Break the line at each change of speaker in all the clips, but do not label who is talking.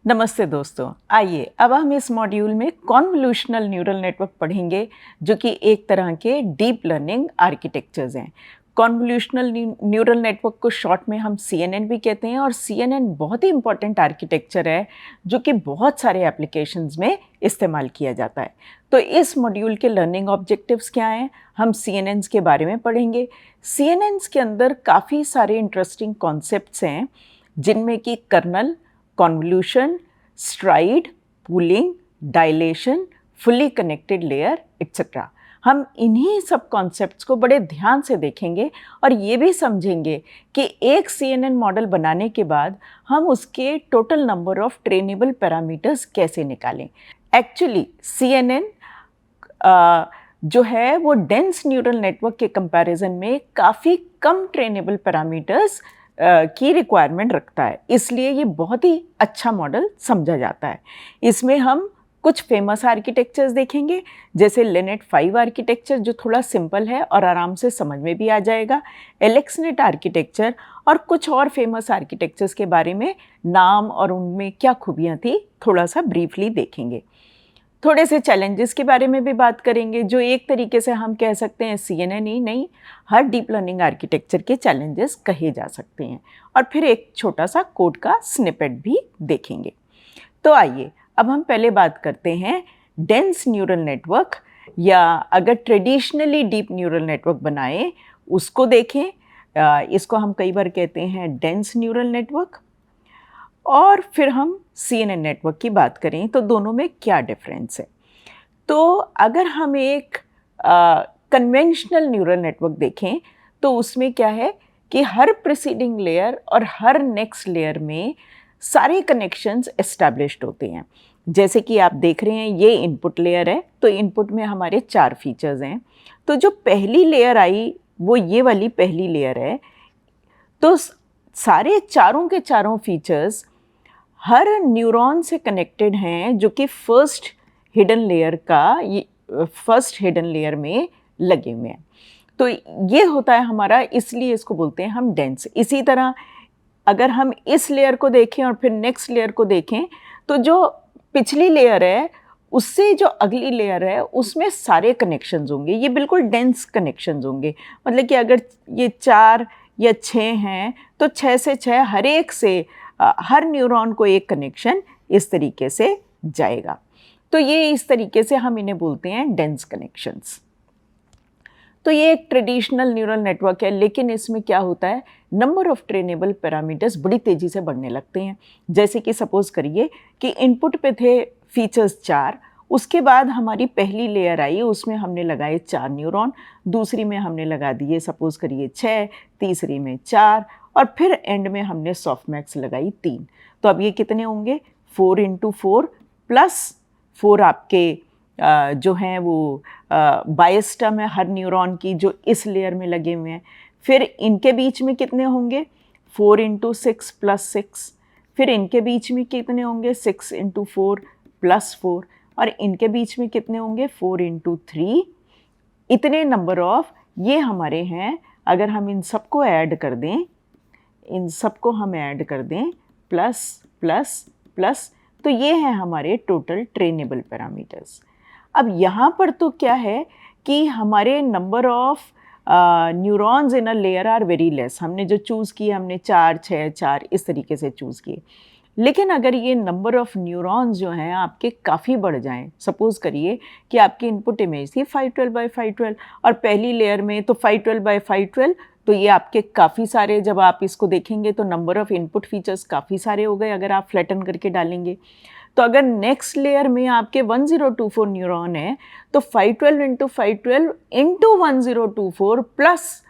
नमस्ते दोस्तों, आइए अब हम इस मॉड्यूल में कॉन्वोल्यूशनल न्यूरल नेटवर्क पढ़ेंगे जो कि एक तरह के डीप लर्निंग आर्किटेक्चर्स हैं। कॉन्वोल्यूशनल न्यूरल नेटवर्क को शॉर्ट में हम सीएनएन भी कहते हैं और सीएनएन बहुत ही इंपॉर्टेंट आर्किटेक्चर है जो कि बहुत सारे एप्लीकेशंस में इस्तेमाल किया जाता है। तो इस मॉड्यूल के लर्निंग ऑब्जेक्टिव्स क्या हैं? हम सीएनएन्स के बारे में पढ़ेंगे। सीएनएन्स के अंदर काफ़ी सारे इंटरेस्टिंग कॉन्सेप्ट्स हैं जिनमें कि kernel, convolution, stride, pooling, dilation, fully connected layer etcetera. हम इन्हीं सब कॉन्सेप्ट्स को बड़े ध्यान से देखेंगे और ये भी समझेंगे कि एक सीएनएन मॉडल बनाने के बाद हम उसके total number of trainable parameters कैसे निकालें। एक्चुअली सीएनएन जो है वो डेंस न्यूरल नेटवर्क के कंपैरिजन में काफ़ी कम ट्रेनेबल पैरामीटर्स की रिक्वायरमेंट रखता है, इसलिए ये बहुत ही अच्छा मॉडल समझा जाता है। इसमें हम कुछ फेमस आर्किटेक्चर्स देखेंगे जैसे लिनेट 5 आर्किटेक्चर जो थोड़ा सिंपल है और आराम से समझ में भी आ जाएगा, एलेक्सनेट आर्किटेक्चर और कुछ और फेमस आर्किटेक्चर्स के बारे में नाम और उनमें क्या खूबियाँ थी थोड़ा सा ब्रीफली देखेंगे। थोड़े से चैलेंजेस के बारे में भी बात करेंगे जो एक तरीके से हम कह सकते हैं सीएनएन ही नहीं, हर डीप लर्निंग आर्किटेक्चर के चैलेंजेस कहे जा सकते हैं और फिर एक छोटा सा कोड का स्निपेट भी देखेंगे। तो आइए अब हम पहले बात करते हैं डेंस न्यूरल नेटवर्क या अगर ट्रेडिशनली डीप न्यूरल नेटवर्क बनाए उसको देखें। इसको हम कई बार कहते हैं डेंस न्यूरल नेटवर्क और फिर हम सीएनएन नेटवर्क की बात करें तो दोनों में क्या डिफरेंस है। तो अगर हम एक कन्वेंशनल न्यूरल नेटवर्क देखें तो उसमें क्या है कि हर प्रीसीडिंग लेयर और हर नेक्स्ट लेयर में सारे कनेक्शंस एस्टैब्लिश्ड होते हैं। जैसे कि आप देख रहे हैं ये इनपुट लेयर है, तो इनपुट में हमारे 4 फीचर्स हैं। तो जो पहली लेयर आई वो ये वाली पहली लेयर है। तो सारे चारों के चारों फीचर्स हर न्यूरॉन से कनेक्टेड हैं जो कि फर्स्ट हिडन लेयर में लगे हुए हैं। तो ये होता है हमारा, इसलिए इसको बोलते हैं हम डेंस। इसी तरह अगर हम इस लेयर को देखें और फिर नेक्स्ट लेयर को देखें तो जो पिछली लेयर है उससे जो अगली लेयर है उसमें सारे कनेक्शंस होंगे, ये बिल्कुल डेंस कनेक्शंस होंगे। मतलब कि अगर ये 4 या 6 हैं तो 6 से 6 हर एक से हर न्यूरॉन को एक कनेक्शन इस तरीके से जाएगा। तो ये इस तरीके से हम इन्हें बोलते हैं डेंस कनेक्शंस। तो ये एक ट्रेडिशनल न्यूरल नेटवर्क है, लेकिन इसमें क्या होता है नंबर ऑफ ट्रेनेबल पैरामीटर्स बड़ी तेज़ी से बढ़ने लगते हैं। जैसे कि सपोज़ करिए कि इनपुट पे थे फीचर्स 4, उसके बाद हमारी पहली लेयर आई उसमें हमने लगाए 4 न्यूरॉन, दूसरी में हमने लगा दिए सपोज़ करिए 6, तीसरी में 4 और फिर एंड में हमने सॉफ्टमैक्स लगाई 3। तो अब ये कितने होंगे 4 × 4 प्लस 4 आपके जो हैं वो बायस टर्म है हर न्यूरॉन की जो इस लेयर में लगे हुए हैं। फिर इनके बीच में कितने होंगे 4 × 6 + 6। फिर इनके बीच में कितने होंगे 6 × 4 + 4 और इनके बीच में कितने होंगे 4 × 3। इतने नंबर ऑफ ये हमारे हैं। अगर हम इन सबको ऐड कर दें, इन सबको हम ऐड कर दें प्लस प्लस प्लस, तो ये हैं हमारे टोटल ट्रेनेबल पैरामीटर्स। अब यहाँ पर तो क्या है कि हमारे number of neurons in a layer are very less. हमने जो चूज़ किए हमने 4, 6, 4 इस तरीके से चूज़ किए। लेकिन अगर ये नंबर ऑफ़ न्यूरॉन्स जो हैं आपके काफ़ी बढ़ जाएं, सपोज़ करिए कि आपकी इनपुट इमेज थी 512/512 और पहली लेयर में तो 512/512, तो ये आपके काफ़ी सारे, जब आप इसको देखेंगे तो नंबर ऑफ़ इनपुट फीचर्स काफ़ी सारे हो गए अगर आप फ्लैटन करके डालेंगे। तो अगर नेक्स्ट लेयर में आपके 1024 न्यूरॉन है तो 512 × 512 × 1024 प्लस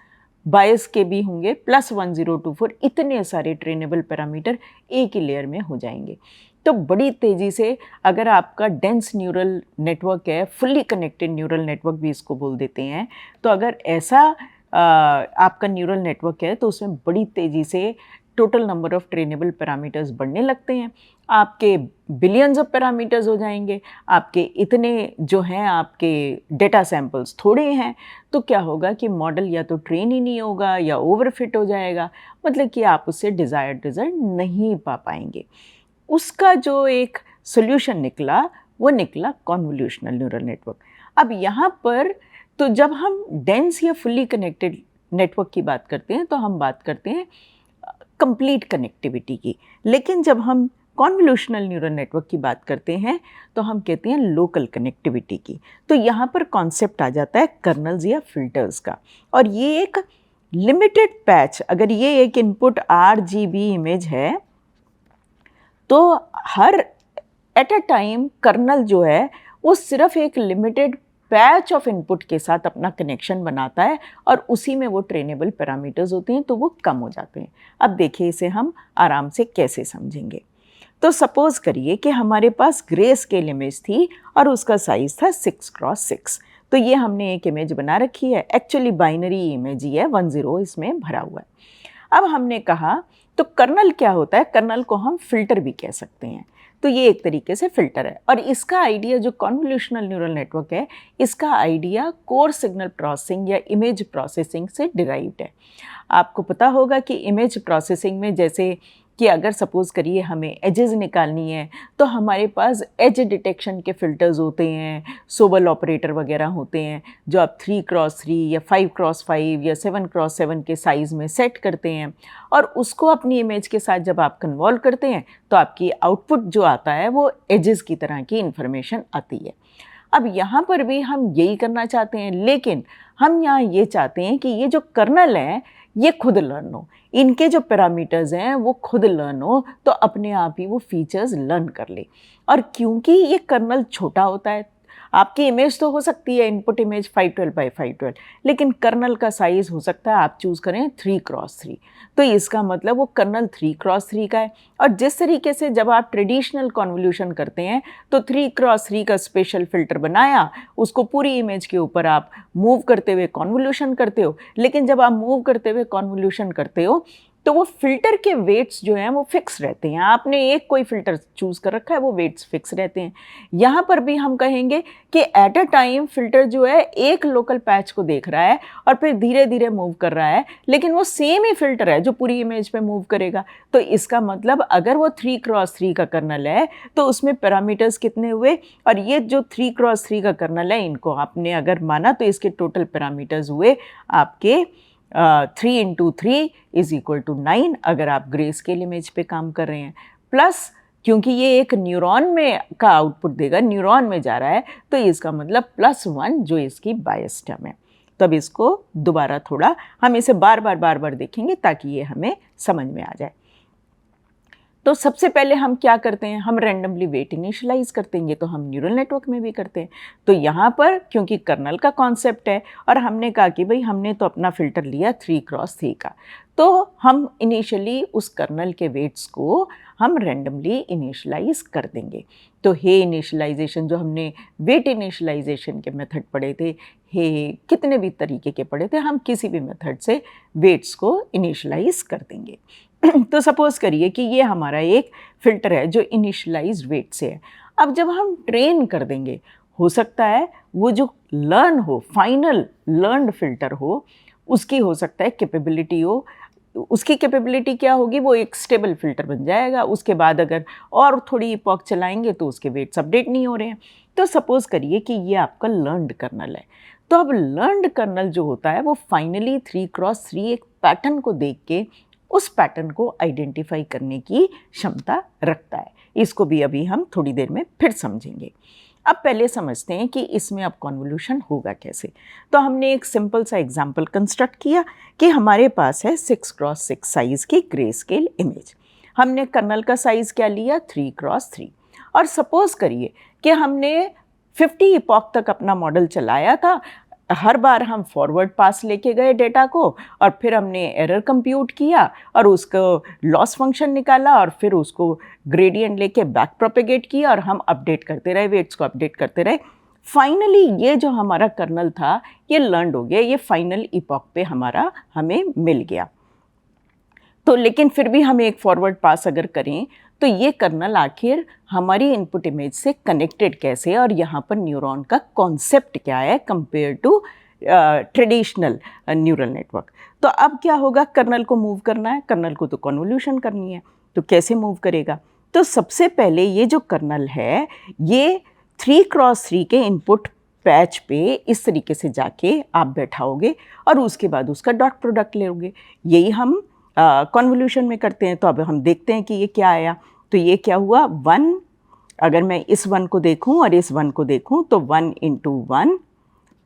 बायस के भी होंगे प्लस 1024, इतने सारे ट्रेनेबल पैरामीटर एक ही लेयर में हो जाएंगे। तो बड़ी तेज़ी से अगर आपका डेंस न्यूरल नेटवर्क है, फुल्ली कनेक्टेड न्यूरल नेटवर्क भी इसको बोल देते हैं, तो अगर ऐसा आपका न्यूरल नेटवर्क है तो उसमें बड़ी तेज़ी से total number of trainable parameters बढ़ने लगते हैं। आपके बिलियंस ऑफ पैरामीटर्स हो जाएंगे, आपके इतने जो हैं आपके डेटा सैंपल्स थोड़े हैं, तो क्या होगा कि मॉडल या तो ट्रेन ही नहीं होगा या ओवरफिट हो जाएगा, मतलब कि आप उससे डिज़ायर्ड रिजल्ट नहीं पा पाएंगे। उसका जो एक सोल्यूशन निकला वो निकला कॉन्वोल्यूशनल न्यूरल नेटवर्क। अब यहाँ पर तो जब हम डेंस या फुल्ली कनेक्टेड नेटवर्क की बात करते हैं तो हम बात करते हैं कंप्लीट कनेक्टिविटी की, लेकिन जब हम कॉन्वोल्यूशनल न्यूरल नेटवर्क की बात करते हैं तो हम कहते हैं लोकल कनेक्टिविटी की। तो यहाँ पर कॉन्सेप्ट आ जाता है कर्नल्स या फिल्टर्स का, और ये एक लिमिटेड पैच, अगर ये एक इनपुट RGB इमेज है तो हर एट अ टाइम कर्नल जो है वो सिर्फ एक लिमिटेड पैच ऑफ इनपुट के साथ अपना कनेक्शन बनाता है और उसी में वो ट्रेनेबल पैरामीटर्स होते हैं तो वो कम हो जाते हैं। अब देखिए इसे हम आराम से कैसे समझेंगे। तो सपोज़ करिए कि हमारे पास ग्रे स्केल इमेज थी और उसका साइज़ था 6x6। तो ये हमने एक इमेज बना रखी है, एक्चुअली बाइनरी इमेज ही है, 10 इसमें भरा हुआ है। अब हमने कहा तो कर्नल क्या होता है, कर्नल को हम फिल्टर भी कह सकते हैं। तो ये एक तरीके से फ़िल्टर है, और इसका आइडिया जो कॉन्वोल्यूशनल न्यूरल नेटवर्क है, इसका आइडिया कोर सिग्नल प्रोसेसिंग या इमेज प्रोसेसिंग से डिराइव्ड है। आपको पता होगा कि इमेज प्रोसेसिंग में जैसे कि अगर सपोज़ करिए हमें एजेस निकालनी है तो हमारे पास एज डिटेक्शन के फ़िल्टर्स होते हैं, सोबल ऑपरेटर वगैरह होते हैं जो आप 3x3 या 5x5 या 7x7 के साइज़ में सेट करते हैं, और उसको अपनी इमेज के साथ जब आप कन्वॉल्व करते हैं तो आपकी आउटपुट जो आता है वो एजेस की तरह की इन्फॉर्मेशन आती है। अब यहाँ पर भी हम यही करना चाहते हैं, लेकिन हम यहाँ ये चाहते हैं कि ये जो कर्नल है ये खुद लर्न हो, इनके जो पैरामीटर्स हैं वो खुद लर्न हो, तो अपने आप ही वो फीचर्स लर्न कर ले। और क्योंकि ये कर्नल छोटा होता है, आपकी इमेज तो हो सकती है इनपुट इमेज 512 बाई 512, लेकिन कर्नल का साइज़ हो सकता है आप चूज़ करें 3x3। तो इसका मतलब वो कर्नल 3x3 का है। और जिस तरीके से जब आप ट्रेडिशनल कॉन्वोल्यूशन करते हैं तो 3x3 का स्पेशल फ़िल्टर बनाया, उसको पूरी इमेज के ऊपर आप मूव करते हुए कॉन्वोल्यूशन करते हो, लेकिन जब आप मूव करते हुए कॉन्वोल्यूशन करते हो तो वो फ़िल्टर के वेट्स जो हैं वो फिक्स रहते हैं। आपने एक कोई फ़िल्टर चूज़ कर रखा है, वो वेट्स फिक्स रहते हैं। यहाँ पर भी हम कहेंगे कि एट अ टाइम फ़िल्टर जो है एक लोकल पैच को देख रहा है और फिर धीरे धीरे मूव कर रहा है, लेकिन वो सेम ही फ़िल्टर है जो पूरी इमेज पे मूव करेगा। तो इसका मतलब अगर वो 3x3 का कर्नल है तो उसमें पैरामीटर्स कितने हुए, और ये जो 3x3 का कर्नल है इनको आपने अगर माना तो इसके टोटल पैरामीटर्स हुए आपके 3 × 3 = 9 अगर आप ग्रे स्केल इमेज पे काम कर रहे हैं, प्लस क्योंकि ये एक न्यूरॉन में का आउटपुट देगा, न्यूरॉन में जा रहा है, तो इसका मतलब +1 जो इसकी बायस टर्म है। तब इसको दोबारा थोड़ा हम इसे बार बार देखेंगे ताकि ये हमें समझ में आ जाए। तो सबसे पहले हम क्या करते हैं, हम रैंडमली वेट इनिशियलाइज़ करते हैं, ये तो हम न्यूरल नेटवर्क में भी करते हैं। तो यहाँ पर क्योंकि कर्नल का कॉन्सेप्ट है और हमने कहा कि भाई हमने तो अपना फ़िल्टर लिया 3x3 का, तो हम इनिशियली उस कर्नल के वेट्स को हम रैंडमली इनिशियलाइज़ कर देंगे। तो हे इनिशियलाइजेशन जो हमने वेट इनिशियलाइजेशन के मेथड पढ़े थे, हे कितने भी तरीके के पढ़े थे, हम किसी भी मेथड से वेट्स को इनिशियलाइज़ कर देंगे। तो सपोज़ करिए कि ये हमारा एक फ़िल्टर है जो इनिशियलाइज़्ड वेट से है। अब जब हम ट्रेन कर देंगे, हो सकता है वो जो लर्न हो, फाइनल लर्न्ड फ़िल्टर हो, उसकी हो सकता है कैपेबिलिटी हो। उसकी कैपेबिलिटी क्या होगी, वो एक स्टेबल फ़िल्टर बन जाएगा। उसके बाद अगर और थोड़ी इपॉक चलाएँगे तो उसके वेट्स अपडेट नहीं हो रहे हैं। तो सपोज़ करिए कि ये आपका लर्न्ड कर्नल है। तो अब लर्न्ड कर्नल जो होता है वो फाइनली 3x3 एक पैटर्न को देख के उस पैटर्न को आइडेंटिफाई करने की क्षमता रखता है। इसको भी अभी हम थोड़ी देर में फिर समझेंगे। अब पहले समझते हैं कि इसमें अब कॉन्वोल्यूशन होगा कैसे। तो हमने एक सिंपल सा एग्जाम्पल कंस्ट्रक्ट किया कि हमारे पास है 6x6 साइज़ की ग्रे स्केल इमेज। हमने कर्नल का साइज़ क्या लिया, 3x3। और सपोज़ करिए कि हमने 50 इपॉक तक अपना मॉडल चलाया था। हर बार हम फॉरवर्ड पास लेके गए डेटा को, और फिर हमने एरर कंप्यूट किया और उसको लॉस फंक्शन निकाला और फिर उसको ग्रेडियंट लेके बैक प्रोपेगेट किया और हम अपडेट करते रहे, वेट्स को अपडेट करते रहे। फाइनली ये जो हमारा कर्नल था ये लर्न्ड हो गया, ये फाइनल इपॉक पे हमें मिल गया। तो लेकिन फिर भी हम एक फॉरवर्ड पास अगर करें तो ये कर्नल आखिर हमारी इनपुट इमेज से कनेक्टेड कैसे है, और यहाँ पर न्यूरॉन का कॉन्सेप्ट क्या है compare to traditional neural network. तो अब क्या होगा, कर्नल को मूव करना है, कर्नल को तो कन्वोल्यूशन करनी है, तो कैसे मूव करेगा। तो सबसे पहले ये जो कर्नल है ये 3x3 के इनपुट पैच पे इस तरीके से जाके आप बैठाओगे और उसके बाद उसका डॉट प्रोडक्ट लोगे। यही हम कन्वोल्यूशन में करते हैं। तो अब हम देखते हैं कि ये क्या आया। तो ये क्या हुआ 1, अगर मैं इस 1 को देखूं और इस 1 को देखूं तो 1 इंटू 1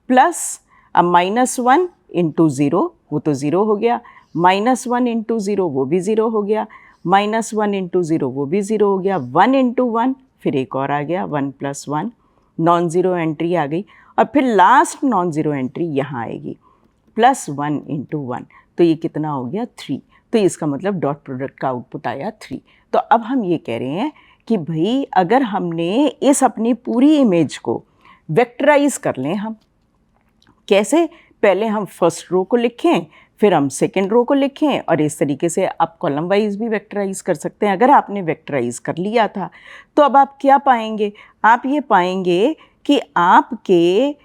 प्लस अब -1 इंटू 0 वो तो 0 हो गया, -1 इंटू 0 वो भी 0 हो गया, -1 इंटू 0 वो भी 0 हो गया, 1 इंटू 1 फिर एक और आ गया 1 + 1 नॉन ज़ीरो एंट्री आ गई और फिर लास्ट नॉन ज़ीरो एंट्री यहाँ आएगी +1 इंटू 1। तो ये कितना हो गया 3। तो इसका मतलब डॉट प्रोडक्ट का आउटपुट आया 3। तो अब हम ये कह रहे हैं कि भाई अगर हमने इस अपनी पूरी इमेज को वेक्टराइज कर लें, हम कैसे, पहले हम फर्स्ट रो को लिखें फिर हम सेकेंड रो को लिखें और इस तरीके से आप कॉलम वाइज भी वेक्टराइज कर सकते हैं। अगर आपने वेक्टराइज कर लिया था तो अब आप क्या पाएंगे, आप ये पाएंगे कि आपके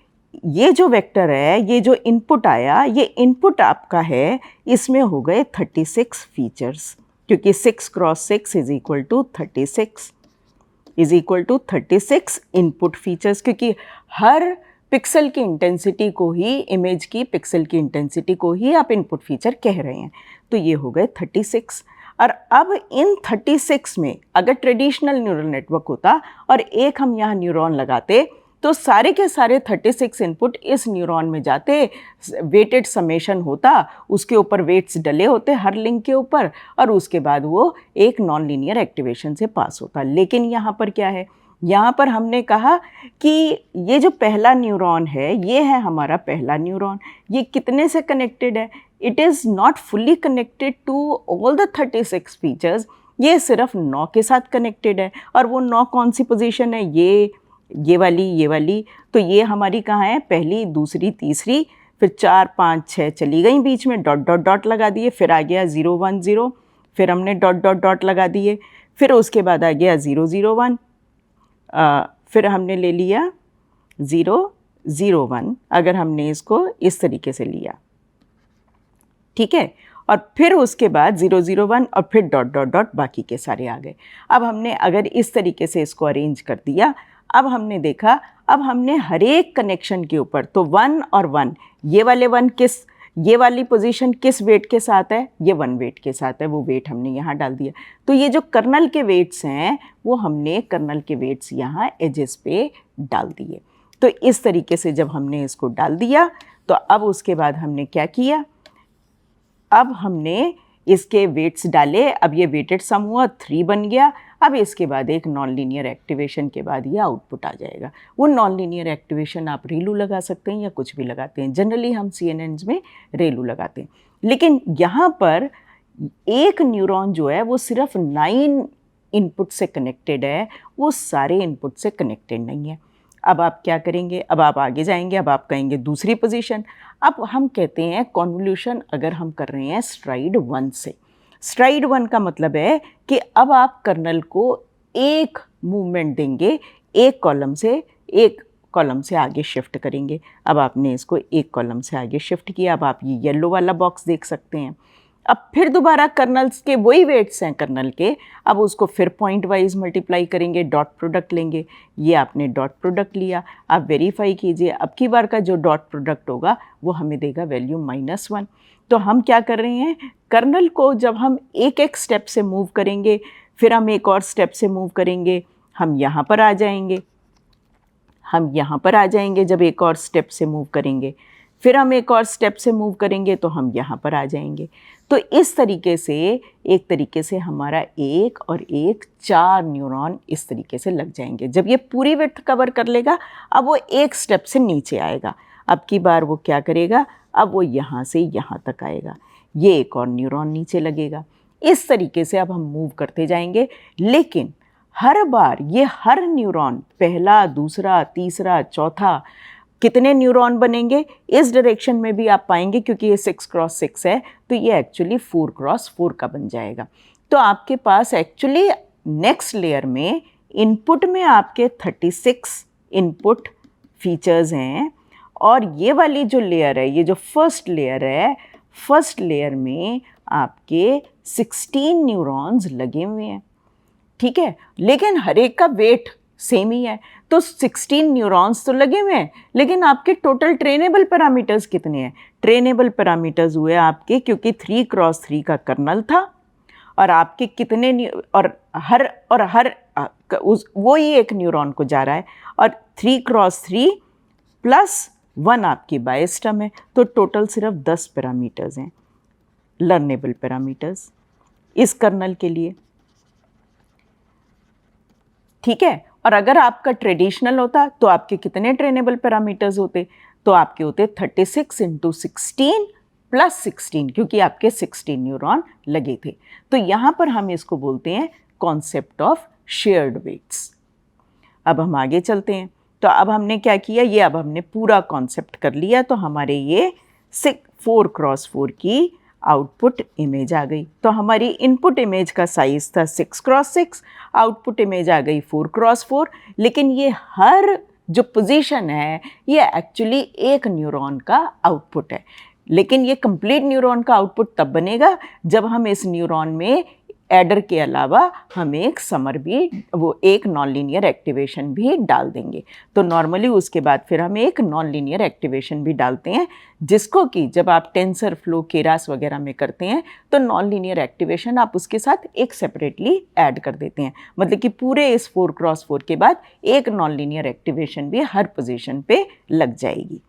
ये जो वेक्टर है, ये जो इनपुट आया, ये इनपुट आपका है, इसमें हो गए 36 फीचर्स, क्योंकि 6 × 6 = 36 इनपुट फीचर्स, क्योंकि हर पिक्सल की इंटेंसिटी को ही, इमेज की पिक्सल की इंटेंसिटी को ही आप इनपुट फीचर कह रहे हैं। तो ये हो गए 36। और अब इन 36 में अगर ट्रेडिशनल न्यूरल नेटवर्क होता और एक हम यहाँ न्यूरॉन लगाते तो सारे के सारे 36 इनपुट इस न्यूरॉन में जाते, वेटेड समेशन होता, उसके ऊपर वेट्स डले होते हर लिंक के ऊपर और उसके बाद वो एक नॉन लीनियर एक्टिवेशन से पास होता। लेकिन यहाँ पर क्या है, यहाँ पर हमने कहा कि ये जो पहला न्यूरॉन है ये है हमारा पहला न्यूरॉन। ये कितने से कनेक्टेड है, it is not fully connected to all the 36 features, ये सिर्फ 9 के साथ कनेक्टेड है। और वो 9 कौन सी पोजीशन है, ये वाली। तो ये हमारी कहाँ है, पहली, दूसरी, तीसरी, फिर 4, 5, 6 चली गई बीच में, डॉट डॉट डॉट लगा दिए, फिर आ गया 0, 1, 0, फिर हमने डॉट डॉट डॉट लगा दिए, फिर उसके बाद आ गया 0, 0, 1, फिर हमने ले लिया 0, 0, 1, अगर हमने इसको इस तरीके से लिया, ठीक है, और फिर उसके बाद 0, 0, 1 और फिर डॉट डॉट डॉट बाकी के सारे आ गए। अब हमने अगर इस तरीके से इसको अरेंज कर दिया, अब हमने देखा, अब हमने हर एक कनेक्शन के ऊपर तो 1 और 1, ये वाले 1 किस, ये वाली पोजीशन किस वेट के साथ है, ये 1 वेट के साथ है, वो वेट हमने यहाँ डाल दिया। तो ये जो कर्नल के वेट्स हैं वो हमने कर्नल के वेट्स यहाँ एजेस पे डाल दिए। तो इस तरीके से जब हमने इसको डाल दिया तो अब उसके बाद हमने क्या किया, अब हमने इसके वेट्स डाले, अब ये वेटेड सम हुआ 3 बन गया। अब इसके बाद एक नॉन लीनियर एक्टिवेशन के बाद ये आउटपुट आ जाएगा। वो नॉन लीनियर एक्टिवेशन आप रेलू लगा सकते हैं या कुछ भी लगाते हैं, जनरली हम CNNs में रेलू लगाते हैं। लेकिन यहाँ पर एक न्यूरॉन जो है वो सिर्फ 9 इनपुट से कनेक्टेड है, वो सारे इनपुट से कनेक्टेड नहीं है। अब आप क्या करेंगे, अब आप आगे जाएंगे, अब आप कहेंगे दूसरी पोजीशन। अब हम कहते हैं कन्वोल्यूशन अगर हम कर रहे हैं स्ट्राइड 1 से, स्ट्राइड 1 का मतलब है कि अब आप कर्नल को एक मूवमेंट देंगे, एक कॉलम से आगे शिफ्ट करेंगे। अब आपने इसको एक कॉलम से आगे शिफ्ट किया, अब आप ये येलो वाला बॉक्स देख सकते हैं। अब फिर दोबारा कर्नल्स के वही वेट्स हैं कर्नल के, अब उसको फिर पॉइंट वाइज मल्टीप्लाई करेंगे, डॉट प्रोडक्ट लेंगे। ये आपने डॉट प्रोडक्ट लिया, आप वेरीफाई कीजिए, अब की बार का जो डॉट प्रोडक्ट होगा वो हमें देगा वैल्यू -1। तो हम क्या कर रहे हैं, कर्नल को जब हम एक एक स्टेप से मूव करेंगे, फिर हम एक और स्टेप से मूव करेंगे, हम यहाँ पर आ जाएंगे, जब एक और स्टेप से मूव करेंगे, फिर हम एक और स्टेप से मूव करेंगे तो हम यहाँ पर आ जाएंगे। तो इस तरीके से एक तरीके से हमारा 1 और 1 4 न्यूरॉन इस तरीके से लग जाएंगे। जब ये पूरी विड्थ कवर कर लेगा, अब वो एक स्टेप से नीचे आएगा। अब की बार वो क्या करेगा, अब वो यहाँ से यहाँ तक आएगा, ये एक और न्यूरॉन नीचे लगेगा। इस तरीके से अब हम मूव करते जाएंगे, लेकिन हर बार ये हर न्यूरॉन, पहला, दूसरा, तीसरा, चौथा, कितने न्यूरॉन बनेंगे इस डायरेक्शन में भी आप पाएंगे, क्योंकि ये 6 × 6 है तो ये एक्चुअली 4 × 4 का बन जाएगा। तो आपके पास एक्चुअली नेक्स्ट लेयर में इनपुट में आपके 36 इनपुट फीचर्स हैं, और ये वाली जो लेयर है, ये जो फर्स्ट लेयर है, फर्स्ट लेयर में आपके 16 न्यूरॉन्स लगे हुए हैं। ठीक है, लेकिन हर एक का वेट सेम ही है। तो 16 न्यूरॉन्स तो लगे हुए हैं, लेकिन आपके टोटल ट्रेनेबल पैरामीटर्स कितने हैं? ट्रेनेबल पैरामीटर्स हुए आपके, क्योंकि 3x3 का कर्नल था, और आपके कितने और हर वो ही एक न्यूरॉन को जा रहा है, और 3x3 प्लस 1 आपकी बायस्टम है, तो टोटल सिर्फ 10 पैरामीटर्स हैं, लर्नेबल पैरामीटर्स इस कर्नल के लिए, ठीक है। और अगर आपका ट्रेडिशनल होता तो आपके कितने ट्रेनेबल पैरामीटर्स होते? तो आपके होते 36 × 16 + 16, क्योंकि आपके 16 न्यूरॉन लगे थे। तो यहाँ पर हम इसको बोलते हैं कॉन्सेप्ट ऑफ शेयर्ड वेट्स। अब हम आगे चलते हैं। तो अब हमने क्या किया, ये अब हमने पूरा कॉन्सेप्ट कर लिया। तो हमारे ये 4x4 की आउटपुट इमेज आ गई। तो हमारी इनपुट इमेज का साइज़ था 6x6, आउटपुट इमेज आ गई 4x4। लेकिन ये हर जो पोजीशन है ये एक्चुअली एक न्यूरॉन का आउटपुट है। लेकिन ये कंप्लीट न्यूरॉन का आउटपुट तब बनेगा जब हम इस न्यूरॉन में एडर के अलावा हम एक समर भी, वो एक नॉन लीनियर एक्टिवेशन भी डाल देंगे। तो नॉर्मली उसके बाद फिर हम एक नॉन लीनियर एक्टिवेशन भी डालते हैं, जिसको कि जब आप टेंसर फ्लो, केरास वगैरह में करते हैं तो नॉन लीनियर एक्टिवेशन आप उसके साथ एक सेपरेटली ऐड कर देते हैं। मतलब कि पूरे इस 4x4 के बाद एक नॉन लीनियर एक्टिवेशन भी हर पोजीशन पे लग जाएगी।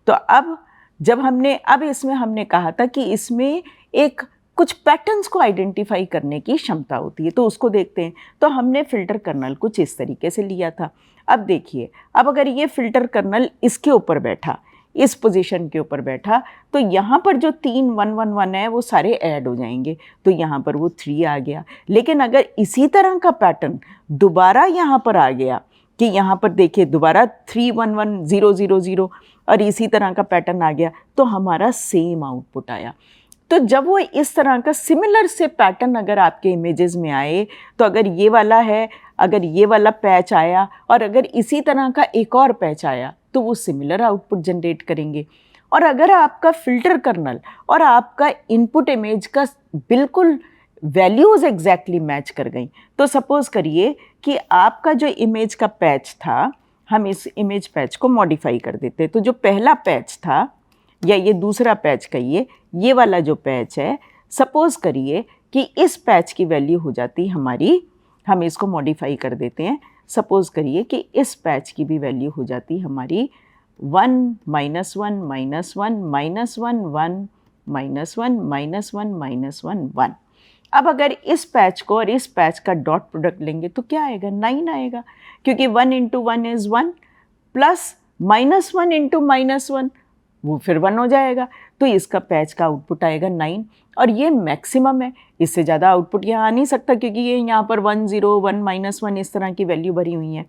तो अब इसमें हमने कहा था कि इसमें एक कुछ पैटर्न्स को आइडेंटिफाई करने की क्षमता होती है, तो उसको देखते हैं। तो हमने फ़िल्टर कर्नल कुछ इस तरीके से लिया था। अब देखिए, अब अगर ये फ़िल्टर कर्नल इसके ऊपर बैठा, इस पोजीशन के ऊपर बैठा, तो यहाँ पर जो 3 1 1 1 है वो सारे ऐड हो जाएंगे, तो यहाँ पर वो 3 आ गया। लेकिन अगर इसी तरह का पैटर्न दोबारा यहाँ पर आ गया कि यहाँ पर देखिए दोबारा 3 1 1 0 0 0 और इसी तरह का पैटर्न आ गया, तो हमारा सेम आउटपुट आया। तो जब वो इस तरह का सिमिलर से पैटर्न अगर आपके इमेजेस में आए, तो अगर ये वाला है, अगर ये वाला पैच आया और अगर इसी तरह का एक और पैच आया, तो वो सिमिलर आउटपुट जनरेट करेंगे। और अगर आपका फ़िल्टर कर्नल और आपका इनपुट इमेज का बिल्कुल वैल्यूज़ एग्जैक्टली मैच कर गई, तो सपोज़ करिए कि आपका जो इमेज का पैच था, हम इस इमेज पैच को मॉडिफाई कर देते। तो जो पहला पैच था, या ये दूसरा पैच कहिए, ये वाला जो पैच है, सपोज़ करिए कि इस पैच की वैल्यू हो जाती हमारी, हम इसको मॉडिफाई कर देते हैं, सपोज़ करिए कि इस पैच की भी वैल्यू हो जाती हमारी 1 -1 -1 -1 -1 -1 -1 -1 -1। अब अगर इस पैच को और इस पैच का डॉट प्रोडक्ट लेंगे तो क्या आएगा? 9 आएगा, क्योंकि 1 × 1 = 1 प्लस -1 × -1 वो फिर 1 हो जाएगा। तो इसका पैच का आउटपुट आएगा 9, और ये मैक्सिमम है, इससे ज़्यादा आउटपुट यहाँ आ नहीं सकता, क्योंकि ये यहाँ पर 1 0 1 -1 इस तरह की वैल्यू भरी हुई है।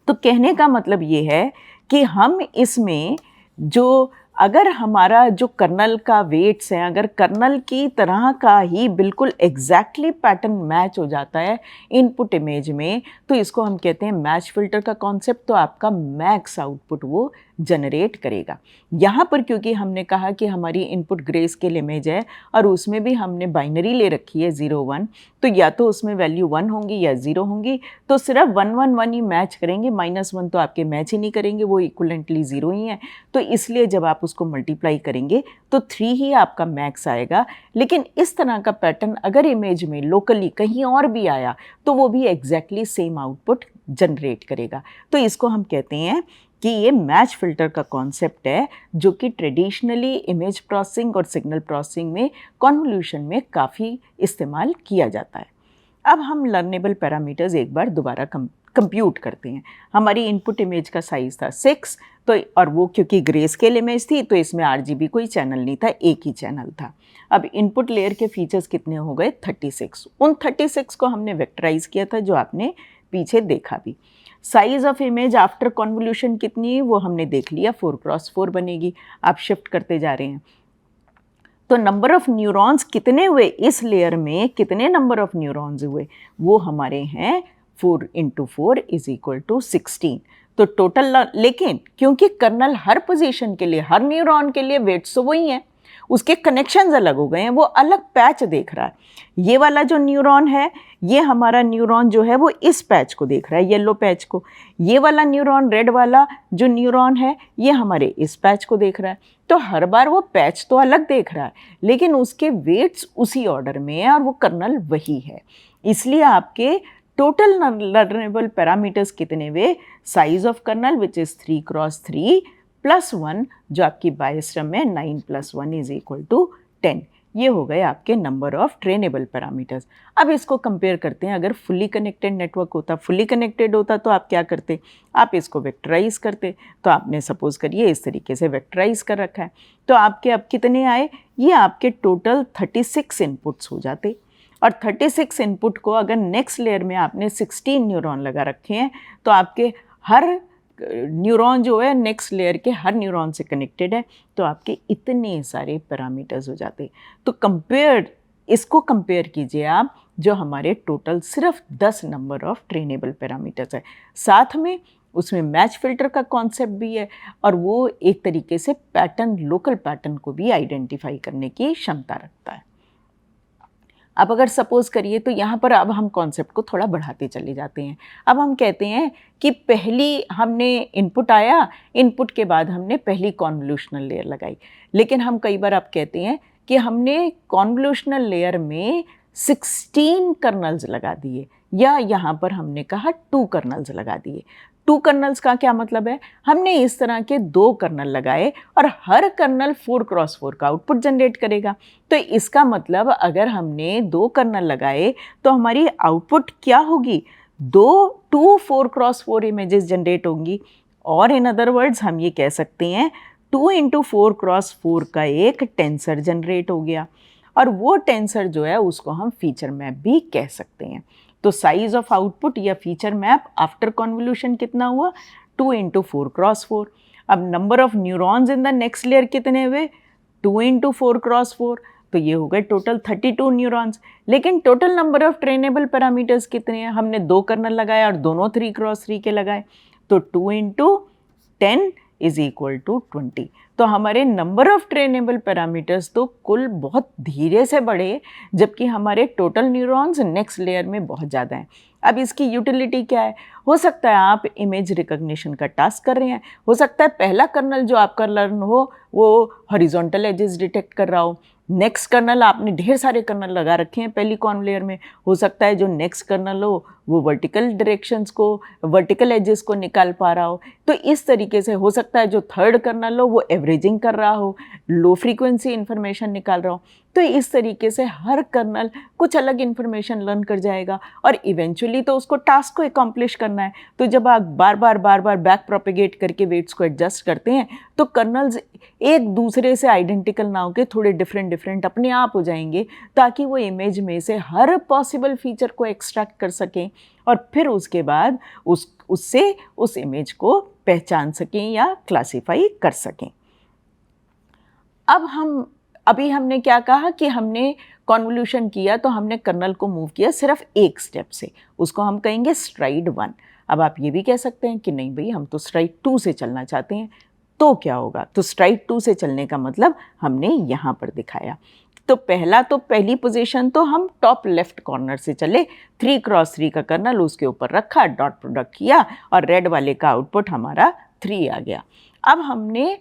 तो कहने का मतलब ये है कि हम इसमें जो, अगर हमारा जो कर्नल का वेट्स हैं, अगर कर्नल की तरह का ही बिल्कुल एग्जैक्टली पैटर्न मैच हो जाता है इनपुट इमेज में, तो इसको हम कहते हैं मैच फ़िल्टर का कॉन्सेप्ट। तो आपका मैक्स आउटपुट वो जनरेट करेगा। यहाँ पर क्योंकि हमने कहा कि हमारी इनपुट ग्रे स्केल इमेज है और उसमें भी हमने बाइनरी ले रखी है 0 1, तो या तो उसमें वैल्यू 1 होंगी या 0 होंगी, तो सिर्फ 1 1 1 ही मैच करेंगे, -1 तो आपके मैच ही नहीं करेंगे, वो इक्विवेलेंटली 0 ही है। तो इसलिए जब आप उसको मल्टीप्लाई करेंगे तो 3 ही आपका मैक्स आएगा। लेकिन इस तरह का पैटर्न अगर इमेज में लोकली कहीं और भी आया तो वो भी एग्जैक्टली सेम आउटपुट जनरेट करेगा। तो इसको हम कहते हैं कि ये मैच फ़िल्टर का कॉन्सेप्ट है, जो कि ट्रेडिशनली इमेज प्रोसेसिंग और सिग्नल प्रोसेसिंग में कन्वोल्यूशन में काफ़ी इस्तेमाल किया जाता है। अब हम लर्नेबल पैरामीटर्स एक बार दोबारा कंप्यूट करते हैं। हमारी इनपुट इमेज का साइज़ था 6, तो और वो क्योंकि ग्रे स्केल इमेज थी तो इसमें RGB कोई चैनल नहीं था, एक ही चैनल था। अब इनपुट लेयर के फीचर्स कितने हो गए? 36। उन 36 को हमने वेक्टराइज किया था, जो आपने पीछे देखा भी। Size of image after convolution कितनी है वो हमने देख लिया, 4x4 बनेगी। आप शिफ्ट करते जा रहे हैं, तो नंबर ऑफ़ न्यूरॉन्स कितने हुए इस लेयर में, कितने नंबर ऑफ़ न्यूरॉन्स हुए वो हमारे हैं 4 × 4 = 16। तो टोटल, लेकिन क्योंकि कर्नल हर पोजीशन के लिए, हर न्यूरॉन के लिए वेट्स तो वही हैं, उसके कनेक्शंस अलग हो गए हैं, वो अलग पैच देख रहा है। ये वाला जो न्यूरॉन है, ये हमारा न्यूरॉन जो है वो इस पैच को देख रहा है, येलो पैच को। ये वाला न्यूरॉन, रेड वाला जो न्यूरॉन है, ये हमारे इस पैच को देख रहा है। तो हर बार वो पैच तो अलग देख रहा है, लेकिन उसके वेट्स उसी ऑर्डर में है और वो कर्नल वही है। इसलिए आपके टोटल लर्नेबल पैरामीटर्स कितने हुए? Size of kernel which is 3x3 plus 1, जो आपकी बायोस्ट्रम में 9 + 1 = 10। ये हो गए आपके नंबर ऑफ ट्रेनेबल पैरामीटर्स। अब इसको कंपेयर करते हैं। अगर फुल्ली कनेक्टेड नेटवर्क होता, फुल्ली कनेक्टेड होता, तो आप क्या करते? आप इसको वेक्टराइज करते। तो आपने सपोज करिए इस तरीके से वेक्टराइज कर रखा है, तो आपके अब कितने आए? ये आपके टोटल 36 इनपुट्स हो जाते। और 36 इनपुट को अगर नेक्स्ट लेयर में आपने 16 न्यूरॉन लगा रखे हैं, तो आपके हर न्यूरॉन जो है नेक्स्ट लेयर के हर न्यूरॉन से कनेक्टेड है, तो आपके इतने सारे पैरामीटर्स हो जाते। तो इसको कंपेयर कीजिए आप, जो हमारे टोटल सिर्फ 10 नंबर ऑफ ट्रेनेबल पैरामीटर्स है। साथ में उसमें मैच फिल्टर का कॉन्सेप्ट भी है, और वो एक तरीके से पैटर्न, लोकल पैटर्न को भी आइडेंटिफाई करने की क्षमता रखता है। अब अगर सपोज़ करिए, तो यहाँ पर अब हम कॉन्सेप्ट को थोड़ा बढ़ाते चले जाते हैं। अब हम कहते हैं कि पहली हमने इनपुट आया, इनपुट के बाद हमने पहली कॉन्वोल्यूशनल लेयर लगाई, लेकिन हम कई बार अब कहते हैं कि हमने कॉन्वोल्यूशनल लेयर में 16 कर्नल्स लगा दिए, या यहाँ पर हमने कहा 2 कर्नल्स लगा दिए। 2 कर्नल्स का क्या मतलब है? हमने इस तरह के 2 कर्नल लगाए और हर कर्नल 4x4 का आउटपुट जनरेट करेगा। तो इसका मतलब अगर हमने 2 कर्नल लगाए तो हमारी आउटपुट क्या होगी? 2 4x4 इमेजेस जनरेट होंगी। और इन अदर वर्ड्स हम ये कह सकते हैं 2 × 4x4 का एक टेंसर जनरेट हो गया, और वो टेंसर जो है उसको हम फीचर मैप भी कह सकते हैं। तो साइज ऑफ आउटपुट या फीचर मैप आफ्टर कॉन्वोल्यूशन कितना हुआ? 2 × 4x4। अब number of neurons in the next layer कितने हुए? 2 × 4x4, तो ये हो गए टोटल 32 न्यूरॉन्स। लेकिन total number of trainable parameters कितने हैं? हमने 2 कर्नल लगाए और दोनों 3x3 के लगाए, तो 2 × 10 = 20। तो हमारे नंबर ऑफ ट्रेनेबल पैरामीटर्स तो कुल बहुत धीरे से बढ़े, जबकि हमारे टोटल न्यूरॉन्स नेक्स्ट लेयर में बहुत ज़्यादा हैं। अब इसकी यूटिलिटी क्या है? हो सकता है आप इमेज रिकग्निशन का टास्क कर रहे हैं, हो सकता है पहला कर्नल जो आपका लर्न हो वो हॉरिजॉन्टल एजेस डिटेक्ट कर रहा हो, नेक्स्ट कर्नल आपने ढेर सारे कर्नल लगा रखे हैं पहली कॉन्व लेयर में, हो सकता है जो नेक्स्ट कर्नल हो वो वर्टिकल डायरेक्शंस को, वर्टिकल एजेस को निकाल पा रहा हो। तो इस तरीके से हो सकता है जो थर्ड कर्नल हो वो एवरेजिंग कर रहा हो, लो फ्रीक्वेंसी इन्फॉर्मेशन निकाल रहा हो। तो इस तरीके से हर कर्नल कुछ अलग इन्फॉर्मेशन लर्न कर जाएगा और इवेंचुअली तो उसको टास्क को एकम्प्लिश करना है। तो जब आप बार बार बैक प्रोपेगेट करके वेट्स को एडजस्ट करते हैं तो कर्नल्स एक दूसरे से आइडेंटिकल ना होकर थोड़े डिफरेंट अपने आप हो जाएंगे, ताकि वो इमेज में से हर पॉसिबल फीचर को एक्सट्रैक्ट कर सकें और फिर उसके बाद उससे उस इमेज को पहचान सकें या क्लासीफाई कर सकें। अभी हमने क्या कहा कि हमने कॉन्वोल्यूशन किया तो हमने कर्नल को मूव किया सिर्फ एक स्टेप से, उसको हम कहेंगे स्ट्राइड 1। अब आप ये भी कह सकते हैं कि नहीं भाई हम तो स्ट्राइड 2 से चलना चाहते हैं, तो क्या होगा? तो स्ट्राइड 2 से चलने का मतलब हमने यहाँ पर दिखाया। तो पहली पोजीशन तो हम टॉप लेफ्ट कॉर्नर से चले, 3x3 का कर्नल उसके ऊपर रखा, डॉट प्रोडक्ट किया और रेड वाले का आउटपुट हमारा 3 आ गया। अब हमने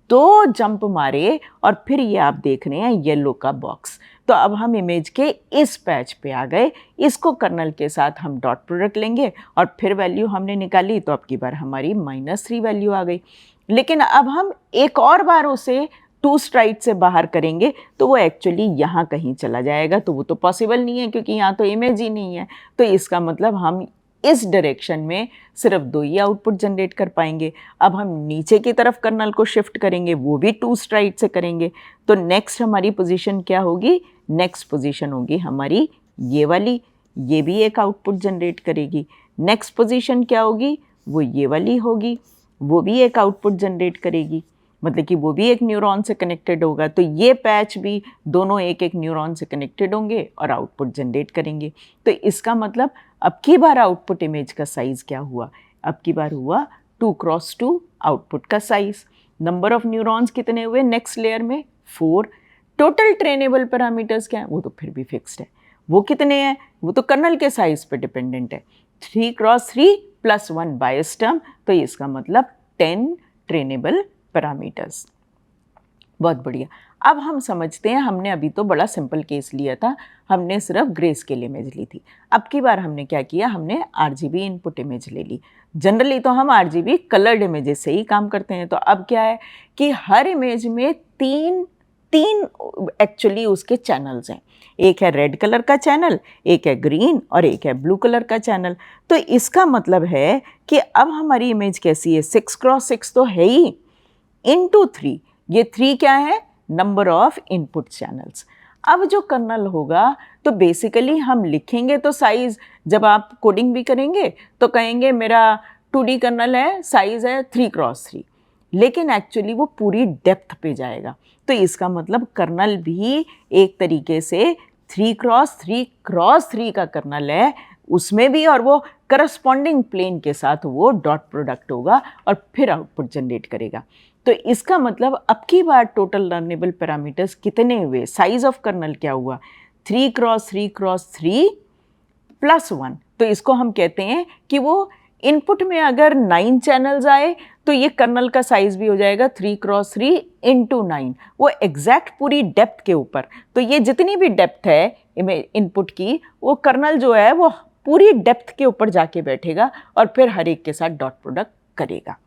2 जंप मारे और फिर ये आप देख रहे हैं येलो का बॉक्स। तो अब हम इमेज के इस पैच पे आ गए, इसको कर्नल के साथ हम डॉट प्रोडक्ट लेंगे और फिर वैल्यू हमने निकाली तो अब की बार हमारी -3 वैल्यू आ गई। लेकिन अब हम एक और बार उसे 2 स्ट्राइड से बाहर करेंगे तो वो एक्चुअली यहाँ कहीं चला जाएगा, तो वो तो पॉसिबल नहीं है क्योंकि यहाँ तो इमेज ही नहीं है। तो इसका मतलब हम इस डायरेक्शन में सिर्फ 2 ही आउटपुट जनरेट कर पाएंगे। अब हम नीचे की तरफ कर्नल को शिफ्ट करेंगे, वो भी 2 स्ट्राइड से करेंगे। तो नेक्स्ट हमारी पोजीशन क्या होगी? नेक्स्ट पोजीशन होगी हमारी ये वाली, ये भी एक आउटपुट जनरेट करेगी। नेक्स्ट पोजीशन क्या होगी? वो ये वाली होगी, वो भी एक आउटपुट जनरेट करेगी, मतलब कि वो भी एक न्यूरॉन से कनेक्टेड होगा। तो ये पैच भी दोनों एक न्यूरॉन से कनेक्टेड होंगे और आउटपुट जनरेट करेंगे। तो इसका मतलब अब की बार आउटपुट इमेज का साइज़ क्या हुआ? अब की बार हुआ 2x2 आउटपुट का साइज़। नंबर ऑफ न्यूरॉन्स कितने हुए नेक्स्ट लेयर में? 4। टोटल ट्रेनेबल पैरामीटर्स क्या है, वो तो फिर भी फिक्स्ड है। वो कितने हैं, वो तो कर्नल के साइज पे डिपेंडेंट है। 3x3 + 1 बायस टर्म, तो इसका मतलब 10 ट्रेनेबल पैरामीटर्स। बहुत बढ़िया। अब हम समझते हैं, हमने अभी तो बड़ा सिंपल केस लिया था, हमने सिर्फ ग्रे स्केल इमेज ली थी। अब की बार हमने क्या किया, हमने RGB इनपुट इमेज ले ली। जनरली तो हम RGB कलर्ड इमेजेस से ही काम करते हैं। तो अब क्या है कि हर इमेज में तीन एक्चुअली उसके चैनल्स हैं। एक है रेड कलर का चैनल, एक है ग्रीन और एक है ब्लू कलर का चैनल। तो इसका मतलब है कि अब हमारी इमेज कैसी है, 6x6 तो है ही, इनटू 3। ये 3 क्या है, नंबर ऑफ इनपुट चैनल्स। अब जो कर्नल होगा तो बेसिकली हम लिखेंगे तो साइज, जब आप कोडिंग भी करेंगे तो कहेंगे मेरा 2D कर्नल है, साइज है 3x3, लेकिन एक्चुअली वो पूरी डेप्थ पे जाएगा। तो इसका मतलब कर्नल भी एक तरीके से 3x3x3 का कर्नल है उसमें भी, और वो करस्पॉन्डिंग प्लेन के साथ वो डॉट प्रोडक्ट होगा और फिर आउटपुट जनरेट करेगा। तो इसका मतलब अब की बार टोटल लर्नेबल पैरामीटर्स कितने हुए, साइज ऑफ कर्नल क्या हुआ, 3x3x3 + 1। तो इसको हम कहते हैं कि वो इनपुट में अगर 9 चैनल्स आए तो ये कर्नल का साइज भी हो जाएगा 3x3 × 9, वो एग्जैक्ट पूरी डेप्थ के ऊपर। तो ये जितनी भी डेप्थ है इनपुट की, वो कर्नल जो है वो पूरी डेप्थ के ऊपर जाके बैठेगा और फिर हर एक के साथ डॉट प्रोडक्ट करेगा।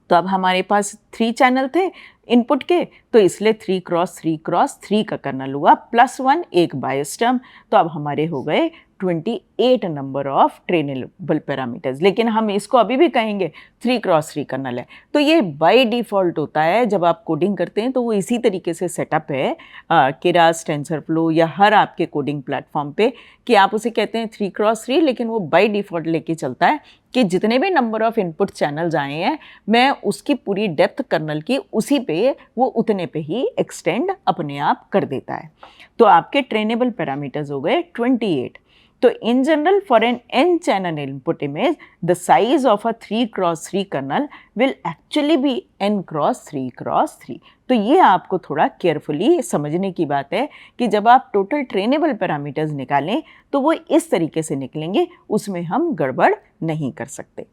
तो अब हमारे पास 3 चैनल थे इनपुट के, तो इसलिए 3x3x3 का कर्नल हुआ, +1 एक बायस टर्म। तो अब हमारे हो गए 28 नंबर ऑफ ट्रेनेबल पैरामीटर्स। लेकिन हम इसको अभी भी कहेंगे 3x3 कर्नल है। तो ये बाय डिफ़ॉल्ट होता है, जब आप कोडिंग करते हैं तो वो इसी तरीके से सेटअप है केरास, टेंसरफ्लो या हर आपके कोडिंग प्लेटफॉर्म पे, कि आप उसे कहते हैं 3x3, लेकिन वो बाय डिफ़ॉल्ट लेके चलता है कि जितने भी नंबर ऑफ इनपुट चैनल्स आए हैं, मैं उसकी पूरी डेप्थ कर्नल की उसी पे, वो उतने पे ही एक्सटेंड अपने आप कर देता है। तो आपके ट्रेनेबल पैरामीटर्स हो गए 28। तो in general for an n channel input image the size of a 3x3 kernel will actually be n×3x3। तो ये आपको थोड़ा केयरफुली समझने की बात है कि जब आप टोटल ट्रेनेबल पैरामीटर्स निकालें तो वो इस तरीके से निकलेंगे, उसमें हम गड़बड़ नहीं कर सकते।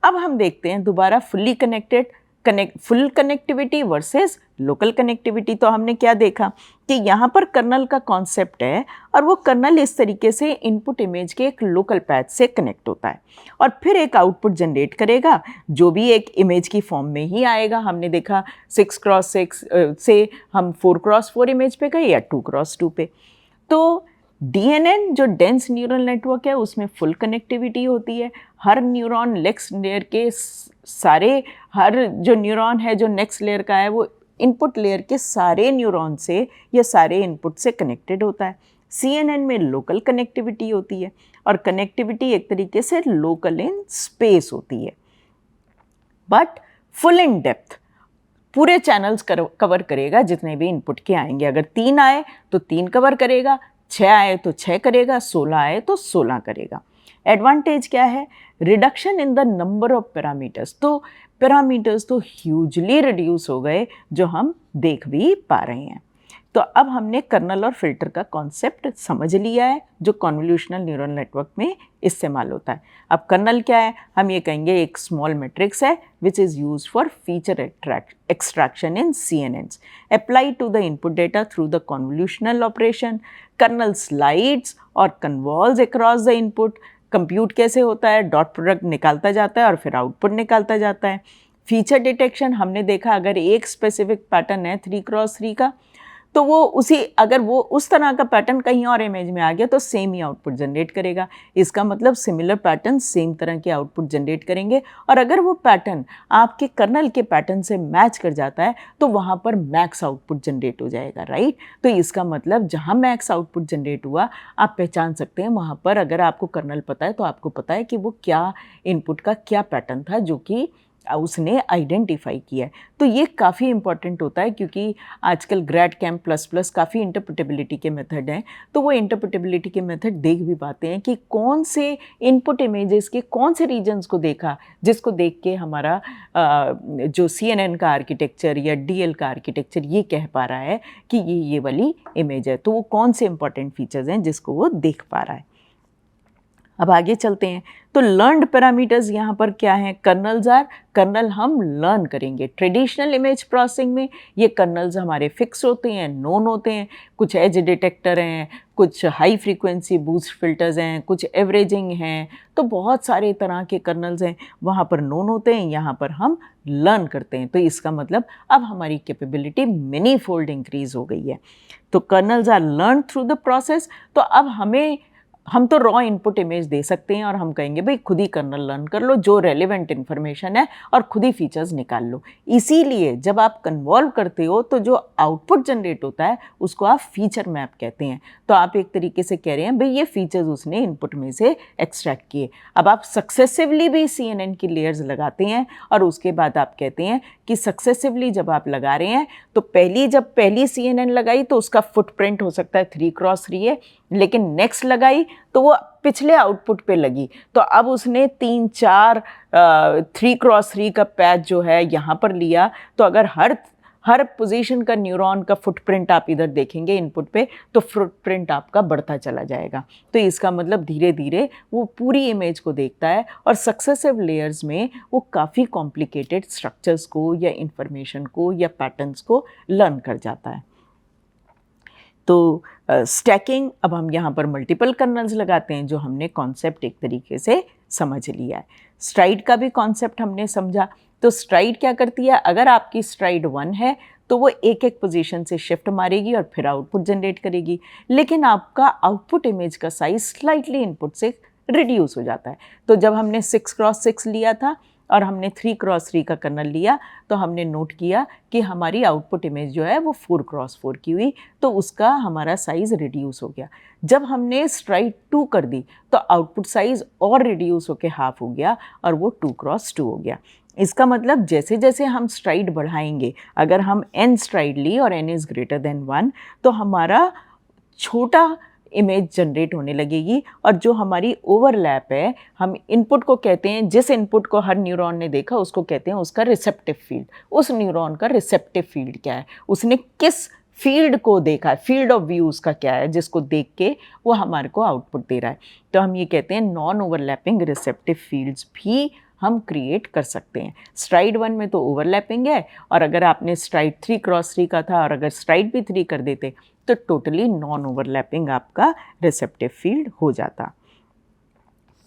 अब हम देखते हैं दोबारा full connectivity versus local connectivity. तो हमने क्या देखा कि यहाँ पर कर्नल का कॉन्सेप्ट है और वो कर्नल इस तरीके से इनपुट इमेज के एक लोकल पैथ से कनेक्ट होता है और फिर एक आउटपुट जनरेट करेगा जो भी एक इमेज की फॉर्म में ही आएगा। हमने देखा 6x6 से हम 4x4 इमेज पे गए या 2x2 पे। तो DNN जो डेंस न्यूरल नेटवर्क है उसमें फुल कनेक्टिविटी होती है। हर न्यूरॉन नेक्स्ट लेयर के हर जो न्यूरॉन है जो नेक्स्ट लेयर का है वो इनपुट लेयर के सारे न्यूरॉन से या सारे इनपुट से कनेक्टेड होता है। CNN में लोकल कनेक्टिविटी होती है और कनेक्टिविटी एक तरीके से लोकल इन स्पेस होती है, बट फुल इन डेप्थ पूरे चैनल्स कवर करेगा जितने भी इनपुट के आएंगे। अगर 3 आए तो 3 कवर करेगा, 6 आए तो 6 करेगा, 16 आए तो 16 करेगा। एडवांटेज क्या है, reduction in the number of parameters. तो पैरामीटर्स तो ह्यूजली रिड्यूस हो गए जो हम देख भी पा रहे हैं। तो अब हमने कर्नल और फिल्टर का कॉन्सेप्ट समझ लिया है जो कॉन्वोल्यूशनल न्यूरल नेटवर्क में इस्तेमाल होता है। अब कर्नल क्या है, हम ये कहेंगे एक स्मॉल मैट्रिक्स है which is use for feature extraction in CNNs apply to the input data through the convolutional operation. Kernel slides और convolves across the input. Compute कैसे होता है, डॉट प्रोडक्ट निकालता जाता है और फिर आउटपुट निकालता जाता है। फीचर डिटेक्शन हमने देखा, अगर एक स्पेसिफिक पैटर्न है 3x3 का तो वो अगर वो उस तरह का पैटर्न कहीं और इमेज में आ गया तो सेम ही आउटपुट जनरेट करेगा। इसका मतलब सिमिलर पैटर्न सेम तरह के आउटपुट जनरेट करेंगे और अगर वो पैटर्न आपके कर्नल के पैटर्न से मैच कर जाता है तो वहाँ पर मैक्स आउटपुट जनरेट हो जाएगा, राइट। तो इसका मतलब जहाँ मैक्स आउटपुट जनरेट हुआ आप पहचान सकते हैं वहाँ पर, अगर आपको कर्नल पता है तो आपको पता है कि वो क्या इनपुट का क्या पैटर्न था जो कि उसने आइडेंटिफाई किया है। तो ये काफ़ी इंपॉर्टेंट होता है, क्योंकि आजकल ग्रेड कैम प्लस प्लस काफ़ी इंटरप्रेटेबिलिटी के मेथड हैं, तो वो इंटरप्रेटेबिलिटी के मेथड देख भी पाते हैं कि कौन से इनपुट इमेजेस के कौन से रीजन्स को देखा, जिसको देख के हमारा जो CNN का आर्किटेक्चर या DL का आर्किटेक्चर ये कह पा रहा है कि ये वाली इमेज है। तो वो कौन से इंपॉर्टेंट फीचर्स हैं जिसको वो देख पा रहा है। अब आगे चलते हैं। तो लर्नड पैरामीटर्स यहाँ पर क्या हैं? कर्नल्स आर, कर्नल हम लर्न करेंगे। ट्रेडिशनल इमेज प्रोसेसिंग में ये कर्नल्स हमारे फिक्स होते हैं, नोन होते हैं। कुछ एज डिटेक्टर हैं, कुछ हाई फ्रीक्वेंसी बूस्ट फिल्टर्स हैं, कुछ एवरेजिंग हैं, तो बहुत सारे तरह के कर्नल्स हैं, वहाँ पर नोन होते हैं, यहाँ पर हम लर्न करते हैं। तो इसका मतलब अब हमारी कैपेबिलिटी मेनी फोल्ड इंक्रीज हो गई है। तो kernels are learn through the process. तो अब हम तो रॉ इनपुट इमेज दे सकते हैं और हम कहेंगे भाई खुद ही कर्नल लर्न कर लो जो रेलेवेंट इन्फॉर्मेशन है और खुद ही फीचर्स निकाल लो। इसीलिए जब आप कन्वॉल्व करते हो तो जो आउटपुट जनरेट होता है उसको आप फीचर मैप कहते हैं। तो आप एक तरीके से कह रहे हैं भाई ये फीचर्स उसने इनपुट में से एक्सट्रैक्ट किए। अब आप सक्सेसिवली भी CNN की लेयर्स लगाते हैं और उसके बाद आप कहते हैं कि सक्सेसिवली जब आप लगा रहे हैं तो जब पहली CNN लगाई तो उसका फुटप्रिंट हो सकता है 3x3 है, लेकिन नेक्स्ट लगाई तो वो पिछले आउटपुट पे लगी, तो अब उसने 3-4 3x3 का पैच जो है यहाँ पर लिया। तो अगर हर पोजीशन का न्यूरॉन का फुटप्रिंट आप इधर देखेंगे इनपुट पे, तो फुटप्रिंट आपका बढ़ता चला जाएगा। तो इसका मतलब धीरे धीरे वो पूरी इमेज को देखता है और सक्सेसिव लेयर्स में वो काफ़ी कॉम्प्लिकेटेड स्ट्रक्चर्स को या इंफॉर्मेशन को या पैटर्न्स को लर्न कर जाता है। तो स्टैकिंग, अब हम यहाँ पर मल्टीपल कर्नल्स लगाते हैं, जो हमने कॉन्सेप्ट एक तरीके से समझ लिया है। स्ट्राइड का भी कॉन्सेप्ट हमने समझा। तो स्ट्राइड क्या करती है? अगर आपकी स्ट्राइड 1 है तो वो एक एक पोजीशन से शिफ्ट मारेगी और फिर आउटपुट जनरेट करेगी, लेकिन आपका आउटपुट इमेज का साइज स्लाइटली इनपुट से रिड्यूस हो जाता है। तो जब हमने 6x6 लिया था और हमने 3x3 का कर्नल लिया तो हमने नोट किया कि हमारी आउटपुट इमेज जो है वो 4x4 की हुई, तो उसका हमारा साइज़ रिड्यूस हो गया। जब हमने स्ट्राइड 2 कर दी तो आउटपुट साइज़ और रिड्यूस होकर हाफ हो गया और वो 2x2 हो गया। इसका मतलब जैसे जैसे हम स्ट्राइड बढ़ाएंगे, अगर हम n स्ट्राइड ली और n इज़ ग्रेटर देन 1 तो हमारा छोटा इमेज जनरेट होने लगेगी, और जो हमारी ओवरलैप है, हम इनपुट को कहते हैं, जिस इनपुट को हर न्यूरॉन ने देखा उसको कहते हैं उसका रिसेप्टिव फील्ड। उस न्यूरॉन का रिसेप्टिव फील्ड क्या है, उसने किस फील्ड को देखा है, फील्ड ऑफ व्यू उसका क्या है, जिसको देख के वो हमारे को आउटपुट दे रहा है। तो हम ये कहते हैं नॉन ओवरलैपिंग रिसेप्टिव फील्ड्स भी हम क्रिएट कर सकते हैं। स्ट्राइड 1 में तो ओवरलैपिंग है, और अगर आपने स्ट्राइड 3x3 का था और अगर स्ट्राइड भी 3 कर देते तो टोटली नॉन ओवरलैपिंग आपका रिसेप्टिव फील्ड हो जाता।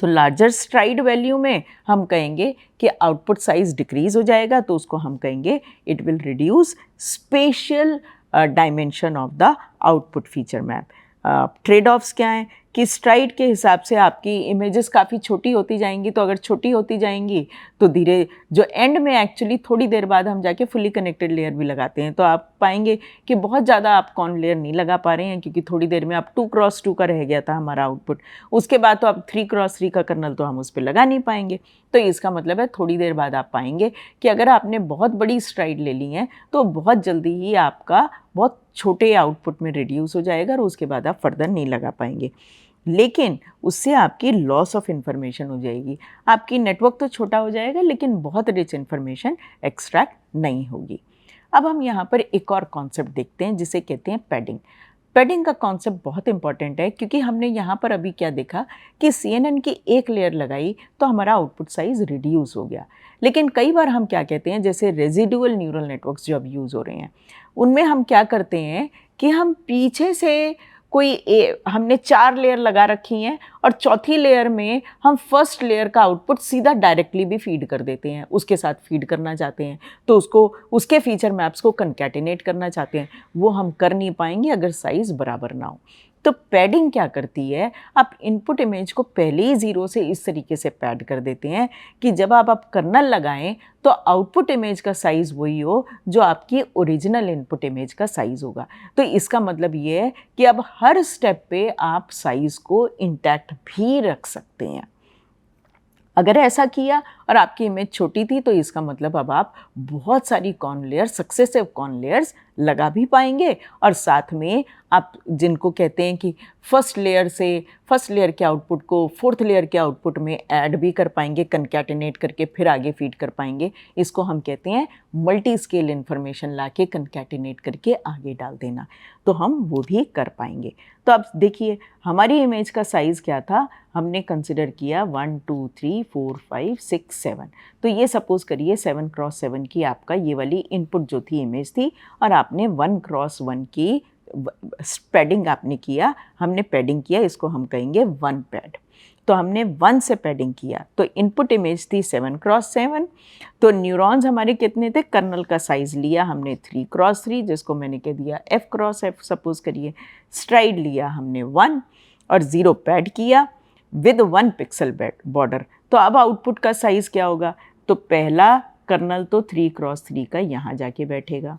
तो लार्जर स्ट्राइड वैल्यू में हम कहेंगे कि आउटपुट साइज डिक्रीज हो जाएगा, तो उसको हम कहेंगे it will reduce spatial dimension of the output feature map. Trade offs क्या हैं कि स्ट्राइड के हिसाब से आपकी इमेजेस काफ़ी छोटी होती जाएंगी, तो अगर छोटी होती जाएंगी तो धीरे जो एंड में एक्चुअली थोड़ी देर बाद हम जाके फुली कनेक्टेड लेयर भी लगाते हैं, तो आप पाएंगे कि बहुत ज़्यादा आप कॉन लेयर नहीं लगा पा रहे हैं, क्योंकि थोड़ी देर में आप 2x2 का रह गया था हमारा आउटपुट, उसके बाद तो आप 3x3 का कर्नल तो हम उस पर लगा नहीं पाएंगे। तो इसका मतलब है थोड़ी देर बाद आप पाएंगे कि अगर आपने बहुत बड़ी स्ट्राइड ले ली है तो बहुत जल्दी ही आपका बहुत छोटे आउटपुट में रिड्यूस हो जाएगा और उसके बाद आप फर्दर नहीं लगा पाएंगे, लेकिन उससे आपकी लॉस ऑफ इन्फॉर्मेशन हो जाएगी। आपकी नेटवर्क तो छोटा हो जाएगा लेकिन बहुत रिच इन्फॉर्मेशन एक्सट्रैक्ट नहीं होगी। अब हम यहाँ पर एक और कॉन्सेप्ट देखते हैं जिसे कहते हैं पैडिंग। पैडिंग का कॉन्सेप्ट बहुत इंपॉर्टेंट है, क्योंकि हमने यहाँ पर अभी क्या देखा कि CNN की एक लेयर लगाई तो हमारा आउटपुट साइज रिड्यूस हो गया, लेकिन कई बार हम क्या कहते हैं, जैसे रेजिडुअल न्यूरल नेटवर्क्स जो अब यूज़ हो रहे हैं उनमें हम क्या करते हैं कि हम पीछे से हमने 4 लेयर लगा रखी हैं और चौथी लेयर में हम फर्स्ट लेयर का आउटपुट सीधा डायरेक्टली भी फीड कर देते हैं, उसके साथ फीड करना चाहते हैं, तो उसके फीचर मैप्स को कंकैटिनेट करना चाहते हैं, वो हम कर नहीं पाएंगे अगर साइज़ बराबर ना हो। तो पैडिंग क्या करती है, आप इनपुट इमेज को पहले ही 0 से इस तरीके से पैड कर देते हैं कि जब आप कर्नल लगाएं तो आउटपुट इमेज का साइज़ वही हो जो आपकी ओरिजिनल इनपुट इमेज का साइज़ होगा। तो इसका मतलब ये है कि अब हर स्टेप पे आप साइज़ को इंटैक्ट भी रख सकते हैं। अगर ऐसा किया और आपकी इमेज छोटी थी तो इसका मतलब अब आप बहुत सारी corn layer, successive corn layers लगा भी पाएंगे और साथ में आप जिनको कहते हैं कि फर्स्ट लेयर के आउटपुट को फोर्थ लेयर के आउटपुट में ऐड भी कर पाएंगे, कनकैटिनेट करके फिर आगे फीड कर पाएंगे। इसको हम कहते हैं मल्टी स्केल इन्फॉर्मेशन ला के कनकैटिनेट करके आगे डाल देना, तो हम वो भी कर पाएंगे। तो अब देखिए हमारी इमेज का साइज़ क्या था, हमने कंसिडर किया 1 2 3 4 5 6 7। तो ये सपोज़ करिए 7x7 की आपका ये वाली इनपुट जो थी इमेज थी और आपने 1x1 की पैडिंग आपने किया, हमने पैडिंग किया, इसको हम कहेंगे 1 पैड। तो हमने 1 से पैडिंग किया तो इनपुट इमेज थी 7x7। तो न्यूरॉन्स हमारे कितने थे, कर्नल का साइज़ लिया हमने 3x3 जिसको मैंने कह दिया f×f सपोज़ करिए। स्ट्राइड लिया हमने 1 और 0 पैड किया विद 1 पिक्सल बॉर्डर। तो अब आउटपुट का साइज़ क्या होगा, तो पहला कर्नल तो 3x3 का यहाँ जाके बैठेगा,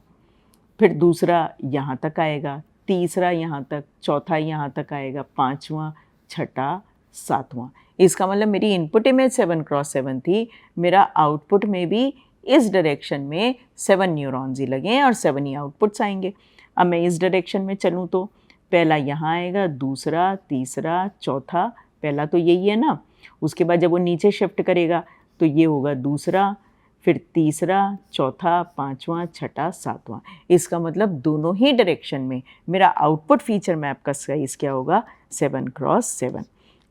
फिर दूसरा यहाँ तक आएगा, तीसरा यहाँ तक, चौथा यहाँ तक आएगा, पाँचवा, छठा, सातवां। इसका मतलब मेरी इनपुट इमेज 7x7 थी, मेरा आउटपुट में भी इस डायरेक्शन में 7 न्यूरॉन्स ही लगे हैं और 7 ही आउटपुट्स आएंगे। अब मैं इस डायरेक्शन में चलूँ तो पहला यहाँ आएगा, दूसरा, तीसरा, चौथा, पहला तो यही है ना, उसके बाद जब वो नीचे शिफ्ट करेगा तो ये होगा दूसरा, फिर तीसरा, चौथा, पाँचवा, छठा, सातवां। इसका मतलब दोनों ही डायरेक्शन में मेरा आउटपुट फीचर मैप का साइज़ क्या होगा, 7x7।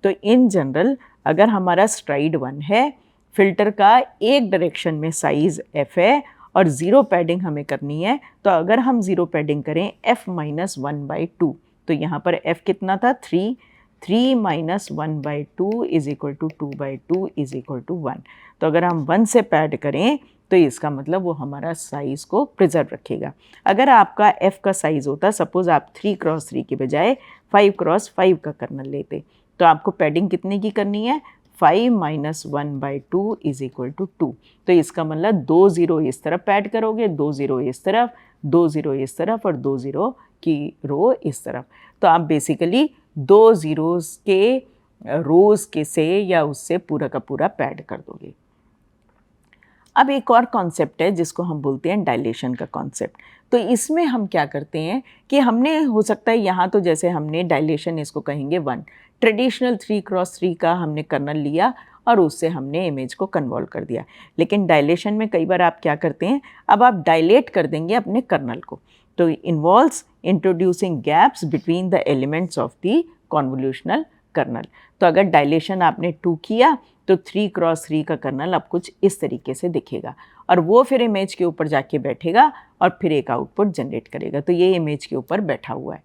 तो इन जनरल अगर हमारा स्ट्राइड 1 है, फिल्टर का एक डायरेक्शन में साइज़ f है और 0 पैडिंग हमें करनी है, तो अगर हम 0 पैडिंग करें f-1/2, तो यहाँ पर f कितना था 3 -1/2 is equal to 2/2 is equal to 1। तो अगर हम 1 से पैड करें तो इसका मतलब वो हमारा साइज़ को प्रिजर्व रखेगा। अगर आपका f का साइज़ होता, सपोज़ आप 3x3 के बजाय 5x5 का कर्नल लेते, तो आपको पैडिंग कितने की करनी है, 5 -1/2 इज इक्वल टू 2। तो इसका मतलब 2 0 इस तरफ पैड करोगे, 2 0 इस तरफ, 2 0 इस तरफ और 2 0 की रो इस तरफ। तो आप बेसिकली 2 ज़ीरोज़ के रोज़ के से या उससे पूरा का पूरा पैड कर दोगे। अब एक और कॉन्सेप्ट है जिसको हम बोलते हैं डायलेशन का कॉन्सेप्ट। तो इसमें हम क्या करते हैं कि हमने हो सकता है यहाँ तो जैसे हमने डायलेशन इसको कहेंगे 1, ट्रेडिशनल 3x3 का हमने कर्नल लिया और उससे हमने इमेज को कन्वॉल्व कर दिया। लेकिन डायलेशन में कई बार आप क्या करते हैं, अब आप डायलेट कर देंगे अपने कर्नल को, तो involves introducing gaps between the elements of the convolutional kernel. तो अगर डायलेशन आपने 2 किया तो 3x3 का कर्नल अब कुछ इस तरीके से दिखेगा और वो फिर इमेज के ऊपर जाके बैठेगा और फिर एक आउटपुट जनरेट करेगा। तो ये इमेज के ऊपर बैठा हुआ है।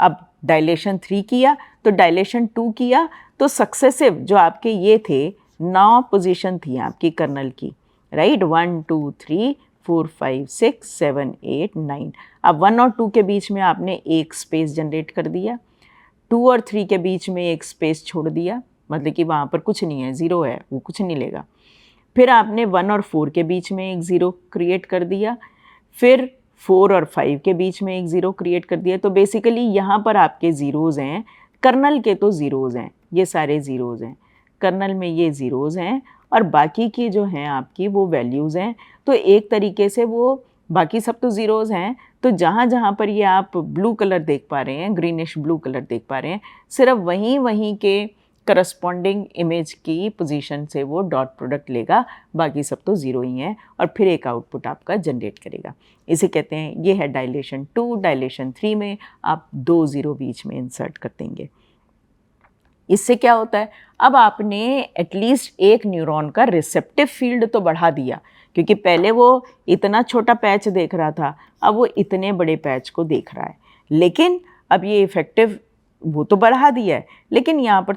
अब डायलेशन 3 किया तो डायलेशन 2 किया तो सक्सेसिव जो आपके ये थे 9 पोजीशन थी आपकी कर्नल की, राइट, 1 2 3 4 5 6 7 8 9। अब 1 और 2 के बीच में आपने एक स्पेस जनरेट कर दिया, 2 और 3 के बीच में एक स्पेस छोड़ दिया, मतलब कि वहाँ पर कुछ नहीं है, 0 है, वो कुछ नहीं लेगा। फिर आपने 1 और 4 के बीच में एक 0 क्रिएट कर दिया, फिर 4 और 5 के बीच में एक 0 क्रिएट कर दिया। तो बेसिकली यहाँ पर आपके ज़ीरोज़ हैं, कर्नल के तो ज़ीरोज़ हैं, ये सारे ज़ीरोज़ हैं, कर्नल में ये ज़ीरोज़ हैं और बाकी की जो हैं आपकी वो वैल्यूज़ हैं। तो एक तरीके से वो बाकी सब तो ज़ीरोज़ हैं, तो जहाँ जहाँ पर ये आप ब्लू कलर देख पा रहे हैं, ग्रीनिश ब्लू कलर देख पा रहे हैं, सिर्फ वहीं के करस्पॉन्डिंग इमेज की पोजीशन से वो डॉट प्रोडक्ट लेगा, बाकी सब तो ज़ीरो ही हैं और फिर एक आउटपुट आपका जनरेट करेगा। इसे कहते हैं, ये है डायलेशन 2। डायलेशन 3 में आप 2 ज़ीरो बीच में इंसर्ट कर देंगे। इससे क्या होता है, अब आपने एटलीस्ट एक न्यूरॉन का रिसेप्टिव फील्ड तो बढ़ा दिया, क्योंकि पहले वो इतना छोटा पैच देख रहा था, अब वो इतने बड़े पैच को देख रहा है। लेकिन अब ये इफ़ेक्टिव वो तो बढ़ा दिया है, लेकिन यहाँ पर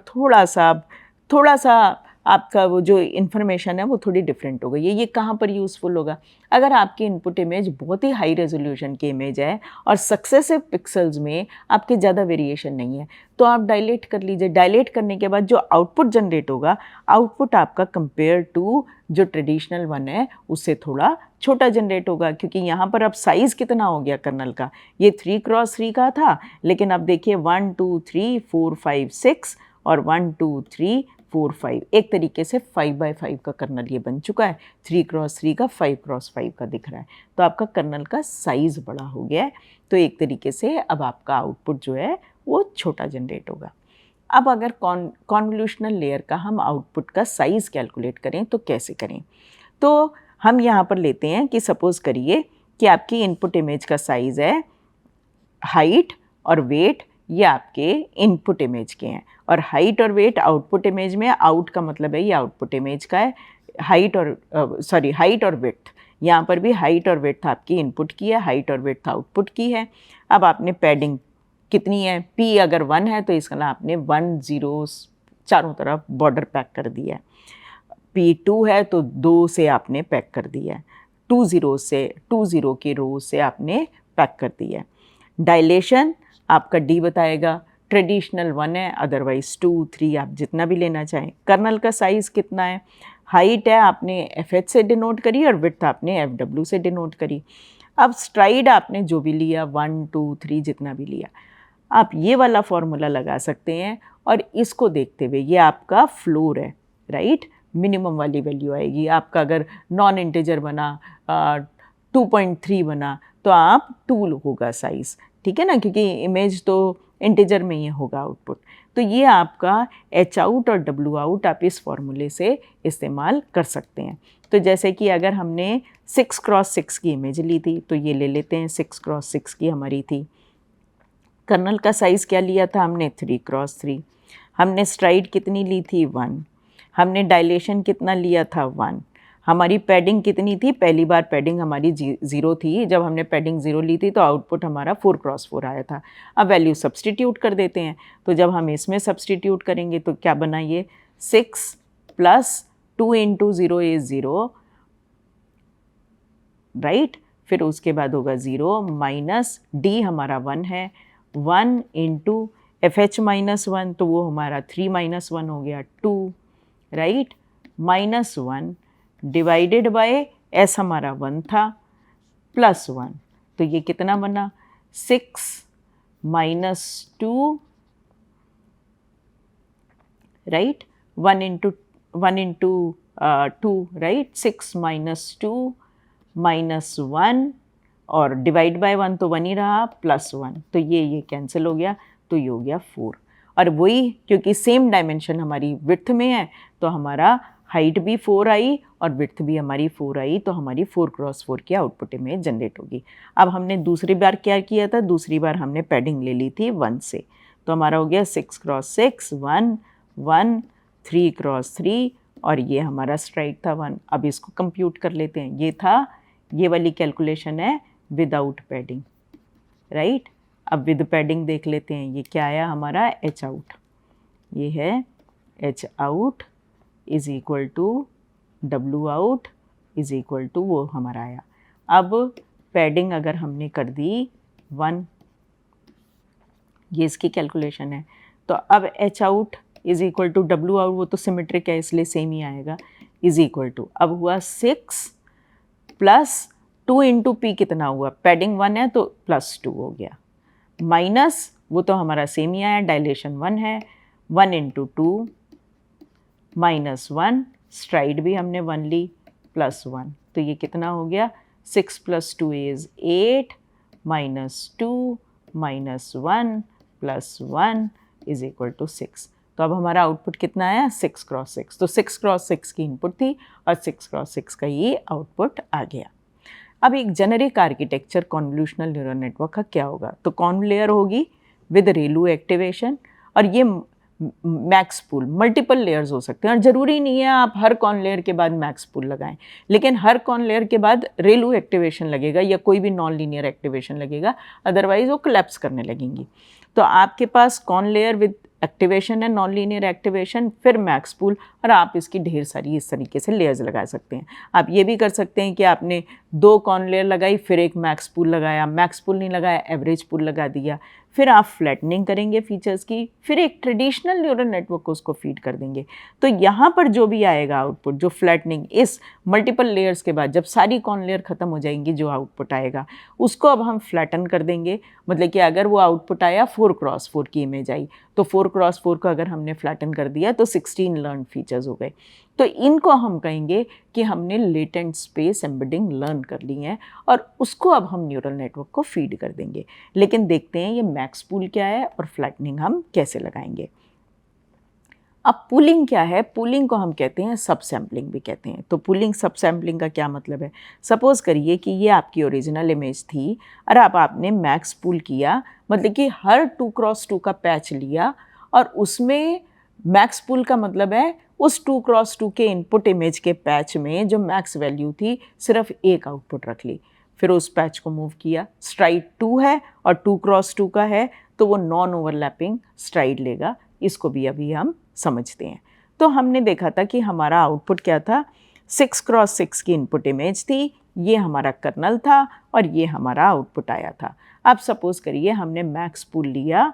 थोड़ा सा आपका वो जो इन्फॉर्मेशन है वो थोड़ी डिफरेंट हो गई है। ये कहाँ पर यूज़फुल होगा, अगर आपकी इनपुट इमेज बहुत ही हाई रेजोल्यूशन की इमेज है और सक्सेसिव पिक्सल्स में आपके ज़्यादा वेरिएशन नहीं है, तो आप डायलेट कर लीजिए। डायलेट करने के बाद जो आउटपुट जनरेट होगा, आउटपुट आपका कंपेयर टू जो ट्रेडिशनल वन है उससे थोड़ा छोटा जनरेट होगा, क्योंकि यहाँ पर अब साइज़ कितना हो गया कर्नल का, ये 3x3 का था, लेकिन अब देखिए 1 2 3 4 5 6 और 1 2 3 4 5, एक तरीके से 5x5 का कर्नल ये बन चुका है। 3x3 का 5x5 का दिख रहा है, तो आपका कर्नल का साइज़ बड़ा हो गया है। तो एक तरीके से अब आपका आउटपुट जो है वो छोटा जनरेट होगा। अब अगर कॉन्वोल्यूशनल लेयर का हम आउटपुट का साइज़ कैलकुलेट करें तो कैसे करें? तो हम यहाँ पर लेते हैं कि सपोज़ करिए कि आपकी इनपुट इमेज का साइज़ है, हाइट और वेट ये आपके इनपुट इमेज के हैं, और हाइट और वेट आउटपुट इमेज में, आउट का मतलब है ये आउटपुट इमेज का है, हाइट और विड्थ, यहाँ पर भी हाइट और विड्थ आपकी इनपुट की है, हाइट और विड्थ आउटपुट की है। अब आपने पैडिंग कितनी है, P अगर 1 है तो इसका आपने 1 0 चारों तरफ बॉर्डर पैक कर दिया है। P 2 है तो 2 से आपने पैक कर दिया है, 2 0 की रो से आपने पैक कर दिया है। डायलेशन आपका D बताएगा, ट्रेडिशनल 1 है, अदरवाइज 2 3 आप जितना भी लेना चाहें। कर्नल का साइज़ कितना है, हाइट है आपने FH से डिनोट करी और विड्थ आपने FW से डिनोट करी। अब स्ट्राइड आपने जो भी लिया 1 2 3 जितना भी लिया, आप ये वाला फॉर्मूला लगा सकते हैं, और इसको देखते हुए ये आपका फ्लोर है, राइट, मिनिमम वाली वैल्यू आएगी। आपका अगर नॉन इंटीजर बना 2.3 बना तो आप 2 होगा साइज़, ठीक है ना, क्योंकि इमेज तो इंटीजर में ही होगा आउटपुट। तो ये आपका एच आउट और डब्ल्यू आउट आप इस फॉर्मूले से इस्तेमाल कर सकते हैं। तो जैसे कि अगर हमने 6x6 की इमेज ली थी तो ये ले लेते हैं, 6x6 की हमारी थी। कर्नल का साइज़ क्या लिया था हमने, 3x3। हमने स्ट्राइड कितनी ली थी, 1। हमने डायलेशन कितना लिया था, 1। हमारी पैडिंग कितनी थी, पहली बार पैडिंग हमारी 0 थी, जब हमने पैडिंग 0 ली थी तो आउटपुट हमारा 4x4 आया था। अब वैल्यू सब्सटीट्यूट कर देते हैं, तो जब हम इसमें सब्सटीट्यूट करेंगे तो क्या बना ये, 6 + 2 × 0 इज़ 0, राइट। फिर उसके बाद होगा 0 माइनस D हमारा 1 है, 1 × FH -1 तो वो हमारा 3 - 1 हो गया 2, राइट, -1 डिवाइडेड बाय S हमारा 1 था +1, तो ये कितना बना, 6 - 2, राइट, 1 × 2, राइट, 6 - 2 -1 और डिवाइड बाय 1 तो 1 ही रहा, +1, तो ये कैंसिल हो गया, तो ये हो गया 4। और वही क्योंकि सेम डायमेंशन हमारी विड्थ में है तो हमारा हाइट भी 4 आई और विड्थ भी हमारी 4 आई, तो हमारी 4x4 की आउटपुट इमेज जनरेट होगी। अब हमने दूसरी बार क्या किया था, दूसरी बार हमने पैडिंग ले ली थी 1 से, तो हमारा हो गया 6x6 1 1 3x3 और ये हमारा स्ट्राइड था 1। अब इसको कंप्यूट कर लेते हैं, ये था, ये वाली कैलकुलेशन है विदाउट पैडिंग, राइट। अब विद पैडिंग देख लेते हैं, ये क्या आया हमारा, एच आउट, ये है H out is equal to W out is equal to वो हमारा आया। अब पैडिंग अगर हमने कर दी 1, ये इसकी कैलकुलेशन है, तो अब H out is equal to W out, वो तो सिमेट्रिक है इसलिए सेम ही आएगा, इज़ इक्वल टू, अब हुआ 6 + 2 × P कितना हुआ, पैडिंग 1 है तो +2 हो गया, माइनस वो तो हमारा सेम ही आया, डायलेशन 1 है, 1 × 2 -1, स्ट्राइड भी हमने 1 ली, +1, तो ये कितना हो गया, 6 + 2 इज़ 8 -2 -1 +1 इज़ इक्वल टू 6। तो अब हमारा आउटपुट कितना आया, 6x6, तो 6x6 की इनपुट थी और 6x6 का ये आउटपुट आ गया। अब एक generic architecture convolutional neural network का क्या होगा, तो कॉन्व लेयर होगी विद रेलू एक्टिवेशन, और ये मैक्स पूल, मल्टीपल लेयर्स हो सकते हैं, और ज़रूरी नहीं है आप हर कॉन लेयर के बाद मैक्स पूल लगाएं, लेकिन हर कॉन लेयर के बाद रेलू एक्टिवेशन लगेगा या कोई भी नॉन लीनियर एक्टिवेशन लगेगा, अदरवाइज वो कोलैप्स करने लगेंगी। तो आपके पास कॉन लेयर विद एक्टिवेशन है, नॉन लीनियर एक्टिवेशन, फिर मैक्स पूल, और आप इसकी ढेर सारी इस तरीके से लेयर्स लगा सकते हैं। आप ये भी कर सकते हैं कि आपने 2 कॉर्न लेयर लगाई, फिर एक मैक्स पूल लगाया, मैक्स पूल नहीं लगाया, एवरेज पूल लगा दिया, फिर आप फ्लैटनिंग करेंगे फीचर्स की, फिर एक ट्रेडिशनल न्यूरल नेटवर्क को उसको फीड कर देंगे। तो यहाँ पर जो भी आएगा आउटपुट, जो फ्लैटनिंग इस मल्टीपल लेयर्स के बाद जब सारी कॉर्न लेयर ख़त्म हो जाएंगी, जो आउटपुट आएगा उसको अब हम फ्लैटन कर देंगे। मतलब कि अगर वो आउटपुट आया 4x4 की इमेज आई, तो 4x4 को अगर हमने फ्लैटन कर दिया तो 16 लर्न फीचर्स हो गए। तो इनको हम कहेंगे कि हमने लेटेंट स्पेस एम्बेडिंग लर्न कर ली है और उसको अब हम न्यूरल नेटवर्क को फीड कर देंगे। लेकिन देखते हैं ये मैक्स पूल क्या है और फ्लैटनिंग हम कैसे लगाएंगे। अब पूलिंग क्या है? पूलिंग को हम कहते हैं सब सैम्पलिंग भी कहते हैं। तो पूलिंग सब सैम्पलिंग का क्या मतलब है? सपोज़ करिए कि ये आपकी ओरिजिनल इमेज थी और अब आपने मैक्स पूल किया, मतलब कि हर 2x2 का पैच लिया और उसमें मैक्स पूल का मतलब है उस 2x2 के इनपुट इमेज के पैच में जो मैक्स वैल्यू थी सिर्फ एक आउटपुट रख ली, फिर उस पैच को मूव किया। स्ट्राइड 2 है और 2x2 का है तो वो नॉन ओवरलैपिंग स्ट्राइड लेगा। इसको भी अभी हम समझते हैं। तो हमने देखा था कि हमारा आउटपुट क्या था, 6x6 की इनपुट इमेज थी, ये हमारा कर्नल था और ये हमारा आउटपुट आया था। अब सपोज करिए हमने मैक्स पूल लिया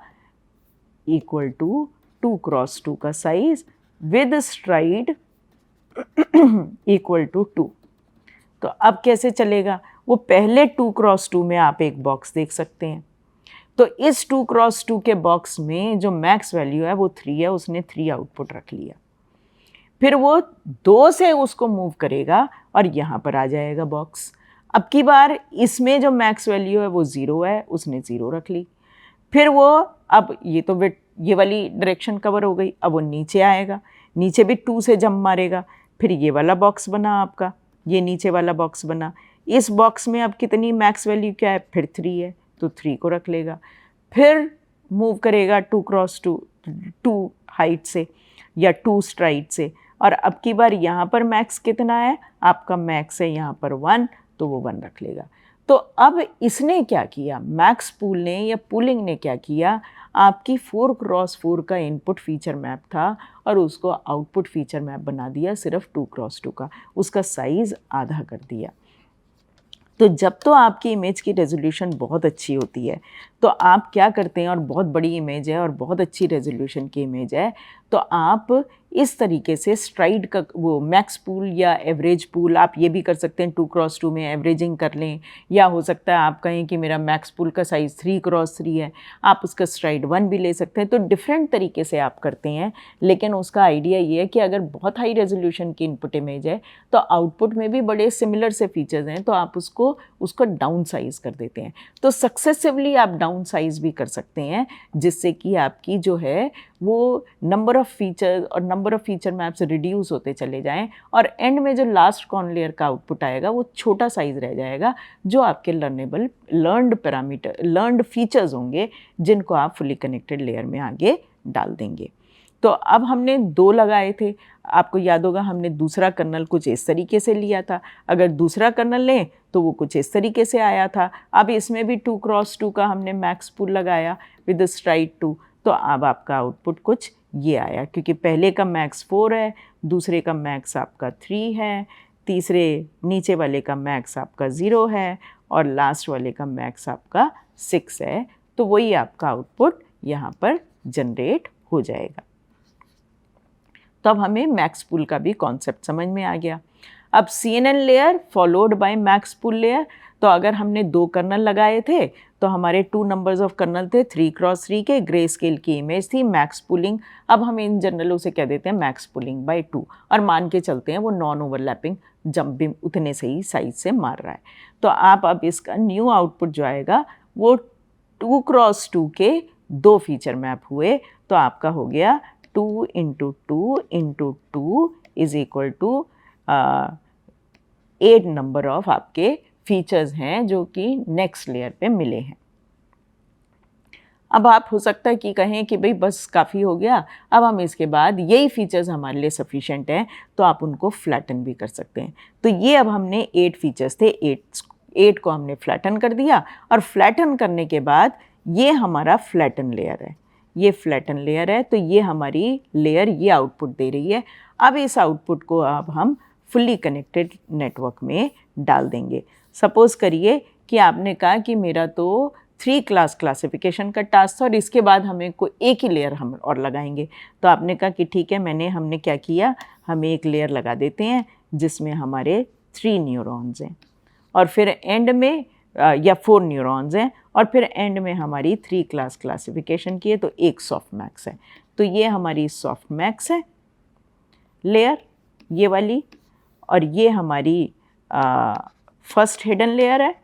इक्वल टू 2x2 का size with stride equal to 2। तो अब कैसे चलेगा? वो पहले 2x2 में आप एक बॉक्स देख सकते हैं। तो इस 2x2 के बॉक्स में जो मैक्स वैल्यू है वो 3 है, उसने 3 आउटपुट रख लिया। फिर वो 2 से उसको मूव करेगा और यहाँ पर आ जाएगा बॉक्स। अब की बार इसमें जो मैक्स वैल्यू है वो 0 है, उसने 0 रख ली। फिर वो अब ये वाली डायरेक्शन कवर हो गई, अब वो नीचे आएगा, नीचे भी 2 से जंप मारेगा, फिर ये वाला बॉक्स बना आपका, ये नीचे वाला बॉक्स बना। इस बॉक्स में अब कितनी मैक्स वैल्यू क्या है? फिर 3 है, तो 3 को रख लेगा। फिर मूव करेगा 2x2 2 हाइट से या 2 स्ट्राइड से, और अब की बार यहाँ पर मैक्स कितना है? आपका मैक्स है यहाँ पर 1, तो वो 1 रख लेगा। तो अब इसने क्या किया, मैक्स पूल ने या पूलिंग ने क्या किया, आपकी 4x4 का इनपुट फीचर मैप था और उसको आउटपुट फीचर मैप बना दिया सिर्फ 2x2 का, उसका साइज़ आधा कर दिया। तो जब तो आपकी इमेज की रेजोल्यूशन बहुत अच्छी होती है तो आप क्या करते हैं, और बहुत बड़ी इमेज है और बहुत अच्छी रेजोल्यूशन की इमेज है, तो आप इस तरीके से स्ट्राइड का वो मैक्स पूल या एवरेज पूल आप ये भी कर सकते हैं, 2x2 में एवरेजिंग कर लें, या हो सकता है आप कहें कि मेरा मैक्स पूल का साइज़ 3x3 है, आप उसका स्ट्राइड 1 भी ले सकते हैं। तो डिफरेंट तरीके से आप करते हैं, लेकिन उसका आइडिया ये है कि अगर बहुत हाई रेजोल्यूशन की इनपुट इमेज है तो आउटपुट में भी बड़े सिमिलर से फीचर्स हैं, तो आप उसको डाउन साइज़ कर देते हैं। तो सक्सेसिवली आप डाउन साइज़ भी कर सकते हैं, जिससे कि आपकी जो है वो नंबर ऑफ़ फीचर और number of feature maps reduce होते चले जाएं और एंड में जो लास्ट कॉर्न लेयर का आउटपुट आएगा वो छोटा साइज़ रह जाएगा, जो आपके लर्नड फीचर्स होंगे जिनको आप फुली कनेक्टेड लेयर में आगे डाल देंगे। तो अब हमने 2 लगाए थे, आपको याद होगा हमने दूसरा कर्नल कुछ इस तरीके से लिया था, अगर दूसरा कर्नल लें तो वो कुछ इस तरीके से आया था। अब इसमें भी 2x2 का हमने मैक्स पूल लगाया विद स्ट्राइड 2, तो अब आपका आउटपुट कुछ ये आया, क्योंकि पहले का मैक्स 4 है, दूसरे का मैक्स आपका 3 है, तीसरे नीचे वाले का मैक्स आपका 0 है और लास्ट वाले का मैक्स आपका 6 है। तो वही आपका आउटपुट यहाँ पर जनरेट हो जाएगा। तो अब हमें मैक्स पूल का भी कॉन्सेप्ट समझ में आ गया। अब CNN layer followed by max pool layer, तो अगर हमने 2 कर्नल लगाए थे तो हमारे 2 नंबर्स ऑफ कर्नल थे 3x3 के, ग्रे स्केल की इमेज थी, मैक्स पूलिंग। अब हम इन जनरल उसे कह देते हैं मैक्स पूलिंग बाय 2 और मान के चलते हैं वो नॉन ओवरलैपिंग जंप भी उतने से ही साइज से मार रहा है। तो आप अब इसका न्यू आउटपुट जो आएगा वो 2x2 के 2 फीचर मैप हुए, तो आपका हो गया 2 × 2 × 2 is equal to 8 number of आपके फीचर्स हैं जो कि नेक्स्ट लेयर पे मिले हैं। अब आप हो सकता है कि कहें कि भाई बस काफ़ी हो गया, अब हम इसके बाद यही फीचर्स हमारे लिए सफिशेंट हैं, तो आप उनको फ्लैटन भी कर सकते हैं। तो ये अब हमने 8 फीचर्स थे, 8 को हमने फ्लैटन कर दिया, और फ्लैटन करने के बाद ये हमारा फ्लैटन लेयर है, ये फ्लैटन लेयर है। तो ये हमारी लेयर ये आउटपुट दे रही है। अब इस आउटपुट को अब हम फुल्ली कनेक्टेड नेटवर्क में डाल देंगे। सपोज़ करिए कि आपने कहा कि मेरा तो 3 क्लास क्लासिफिकेशन का टास्क था और इसके बाद हमें कोई एक ही लेयर हम और लगाएंगे। तो आपने कहा कि ठीक है, हमने क्या किया, हम एक लेयर लगा देते हैं जिसमें हमारे 3 न्यूरॉन्स हैं और फिर एंड में या 4 न्यूरॉन्स हैं और फिर एंड में हमारी 3 क्लास क्लासिफिकेशन की है, तो एक सॉफ्टमैक्स है। तो ये हमारी सॉफ्टमैक्स है लेयर, ये वाली, और ये हमारी फर्स्ट हिडन लेयर है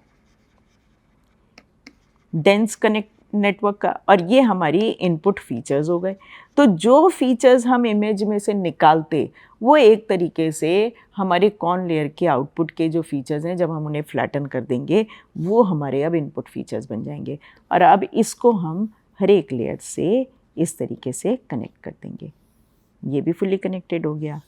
डेंस कनेक्ट नेटवर्क का, और ये हमारी इनपुट फीचर्स हो गए। तो जो फीचर्स हम इमेज में से निकालते वो एक तरीके से हमारे कॉन लेयर के आउटपुट के जो फीचर्स हैं, जब हम उन्हें फ्लैटन कर देंगे वो हमारे अब इनपुट फीचर्स बन जाएंगे। और अब इसको हम हर एक लेयर से इस तरीके से कनेक्ट कर देंगे। ये भी फुली कनेक्टेड हो गया,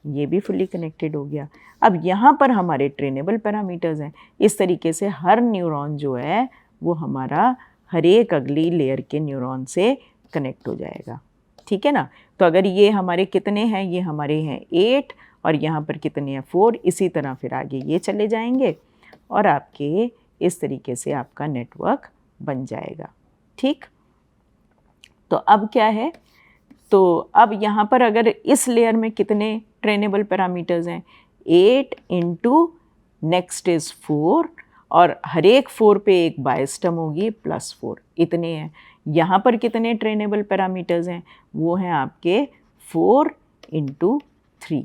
ये भी फुली कनेक्टेड हो गया। अब यहाँ पर हमारे ट्रेनेबल पैरामीटर्स हैं। इस तरीके से हर न्यूरॉन जो है वो हमारा हर एक अगली लेयर के न्यूरॉन से कनेक्ट हो जाएगा, ठीक है ना। तो अगर ये हमारे कितने हैं, ये हमारे हैं 8 और यहाँ पर कितने हैं 4, इसी तरह फिर आगे ये चले जाएंगे और आपके इस तरीके से आपका नेटवर्क बन जाएगा, ठीक। तो अब क्या है, तो अब यहाँ पर अगर इस लेयर में कितने ट्रेनेबल पैरामीटर्स हैं, 8 इंटू नेक्स्ट इज़ 4 और हर एक 4 पे एक बायस टर्म होगी +4, इतने हैं। यहाँ पर कितने ट्रेनेबल पैरामीटर्स हैं, वो हैं आपके 4 इंटू 3।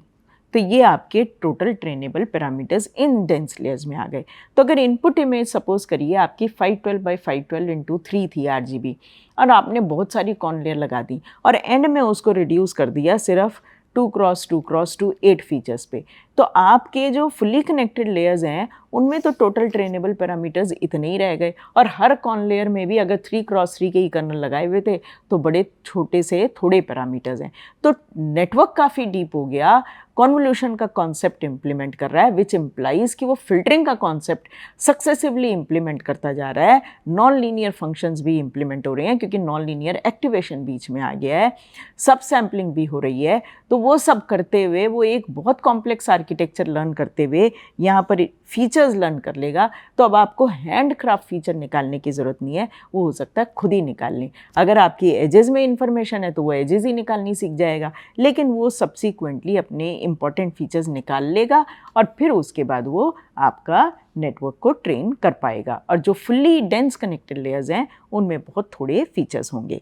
तो ये आपके total trainable parameters in dense layers में आ गए। तो अगर इनपुट इमेज सपोज करिए आपकी 512 बाई 512 इंटू 3 थी RGB और आपने बहुत सारी कॉन लेयर लगा दी और एंड में उसको रिड्यूस कर दिया सिर्फ 2x2x2 8 फीचर्स पे, तो आपके जो फुली कनेक्टेड लेयर्स हैं उनमें तो टोटल ट्रेनेबल पैरामीटर्स इतने ही रह गए। और हर कॉन लेयर में भी अगर 3x3 के ही कर्नल लगाए हुए थे तो बड़े छोटे से थोड़े पैरामीटर्स हैं। तो नेटवर्क काफ़ी डीप हो गया, कॉन्वोल्यूशन का कॉन्सेप्ट इंप्लीमेंट कर रहा है, विच इम्प्लाइज कि वो फिल्टरिंग का कॉन्सेप्ट सक्सेसिवली इंप्लीमेंट करता जा रहा है। नॉन लीनियर फंक्शंस भी इंप्लीमेंट हो रहे हैं क्योंकि नॉन लीनियर एक्टिवेशन बीच में आ गया है, सब सैम्पलिंग भी हो रही है। तो वो सब करते हुए वो एक बहुत कॉम्प्लेक्स आर्किटेक्चर लर्न करते हुए यहाँ पर फीचर्स लर्न कर लेगा। तो अब आपको हैंडक्राफ्ट फीचर निकालने की ज़रूरत नहीं है, वो हो सकता है खुद ही निकाल लें। अगर आपकी एजेस में इंफॉर्मेशन है तो वो एजेस ही निकालनी सीख जाएगा, लेकिन वो सब्सिक्वेंटली अपने इंपॉर्टेंट फीचर्स निकाल लेगा और फिर उसके बाद वो आपका नेटवर्क को ट्रेन कर पाएगा। और जो फुल्ली डेंस कनेक्टेड लेयर्स हैं उनमें बहुत थोड़े फीचर्स होंगे।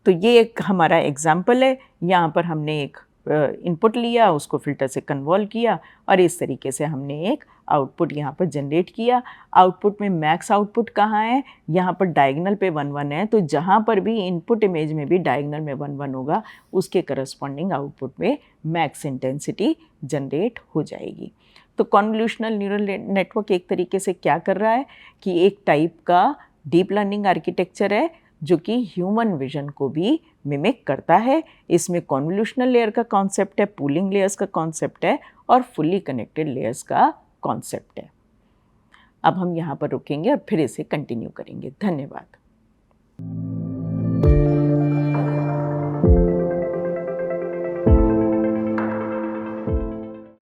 तो ये एक हमारा एग्जाम्पल है, यहाँ पर हमने एक इनपुट लिया, उसको फिल्टर से कन्वॉल्व किया और इस तरीके से हमने एक आउटपुट यहाँ पर जनरेट किया। आउटपुट में मैक्स आउटपुट कहाँ है, यहाँ पर डायगोनल पे 1 1 है, तो जहाँ पर भी इनपुट इमेज में भी डायगोनल में 1 1 होगा उसके करस्पॉन्डिंग आउटपुट में मैक्स इंटेंसिटी जनरेट हो जाएगी। तो कॉन्वोल्यूशनल न्यूरल नेटवर्क एक तरीके से क्या कर रहा है कि एक टाइप का डीप लर्निंग आर्किटेक्चर है जो कि ह्यूमन विजन को भी मिमिक करता है। इसमें कॉन्वोल्यूशनल लेयर का कॉन्सेप्ट है, पूलिंग लेयर्स का कॉन्सेप्ट है और फुल्ली कनेक्टेड लेयर्स का कॉन्सेप्ट है। अब हम यहाँ पर रुकेंगे और फिर इसे कंटिन्यू करेंगे। धन्यवाद।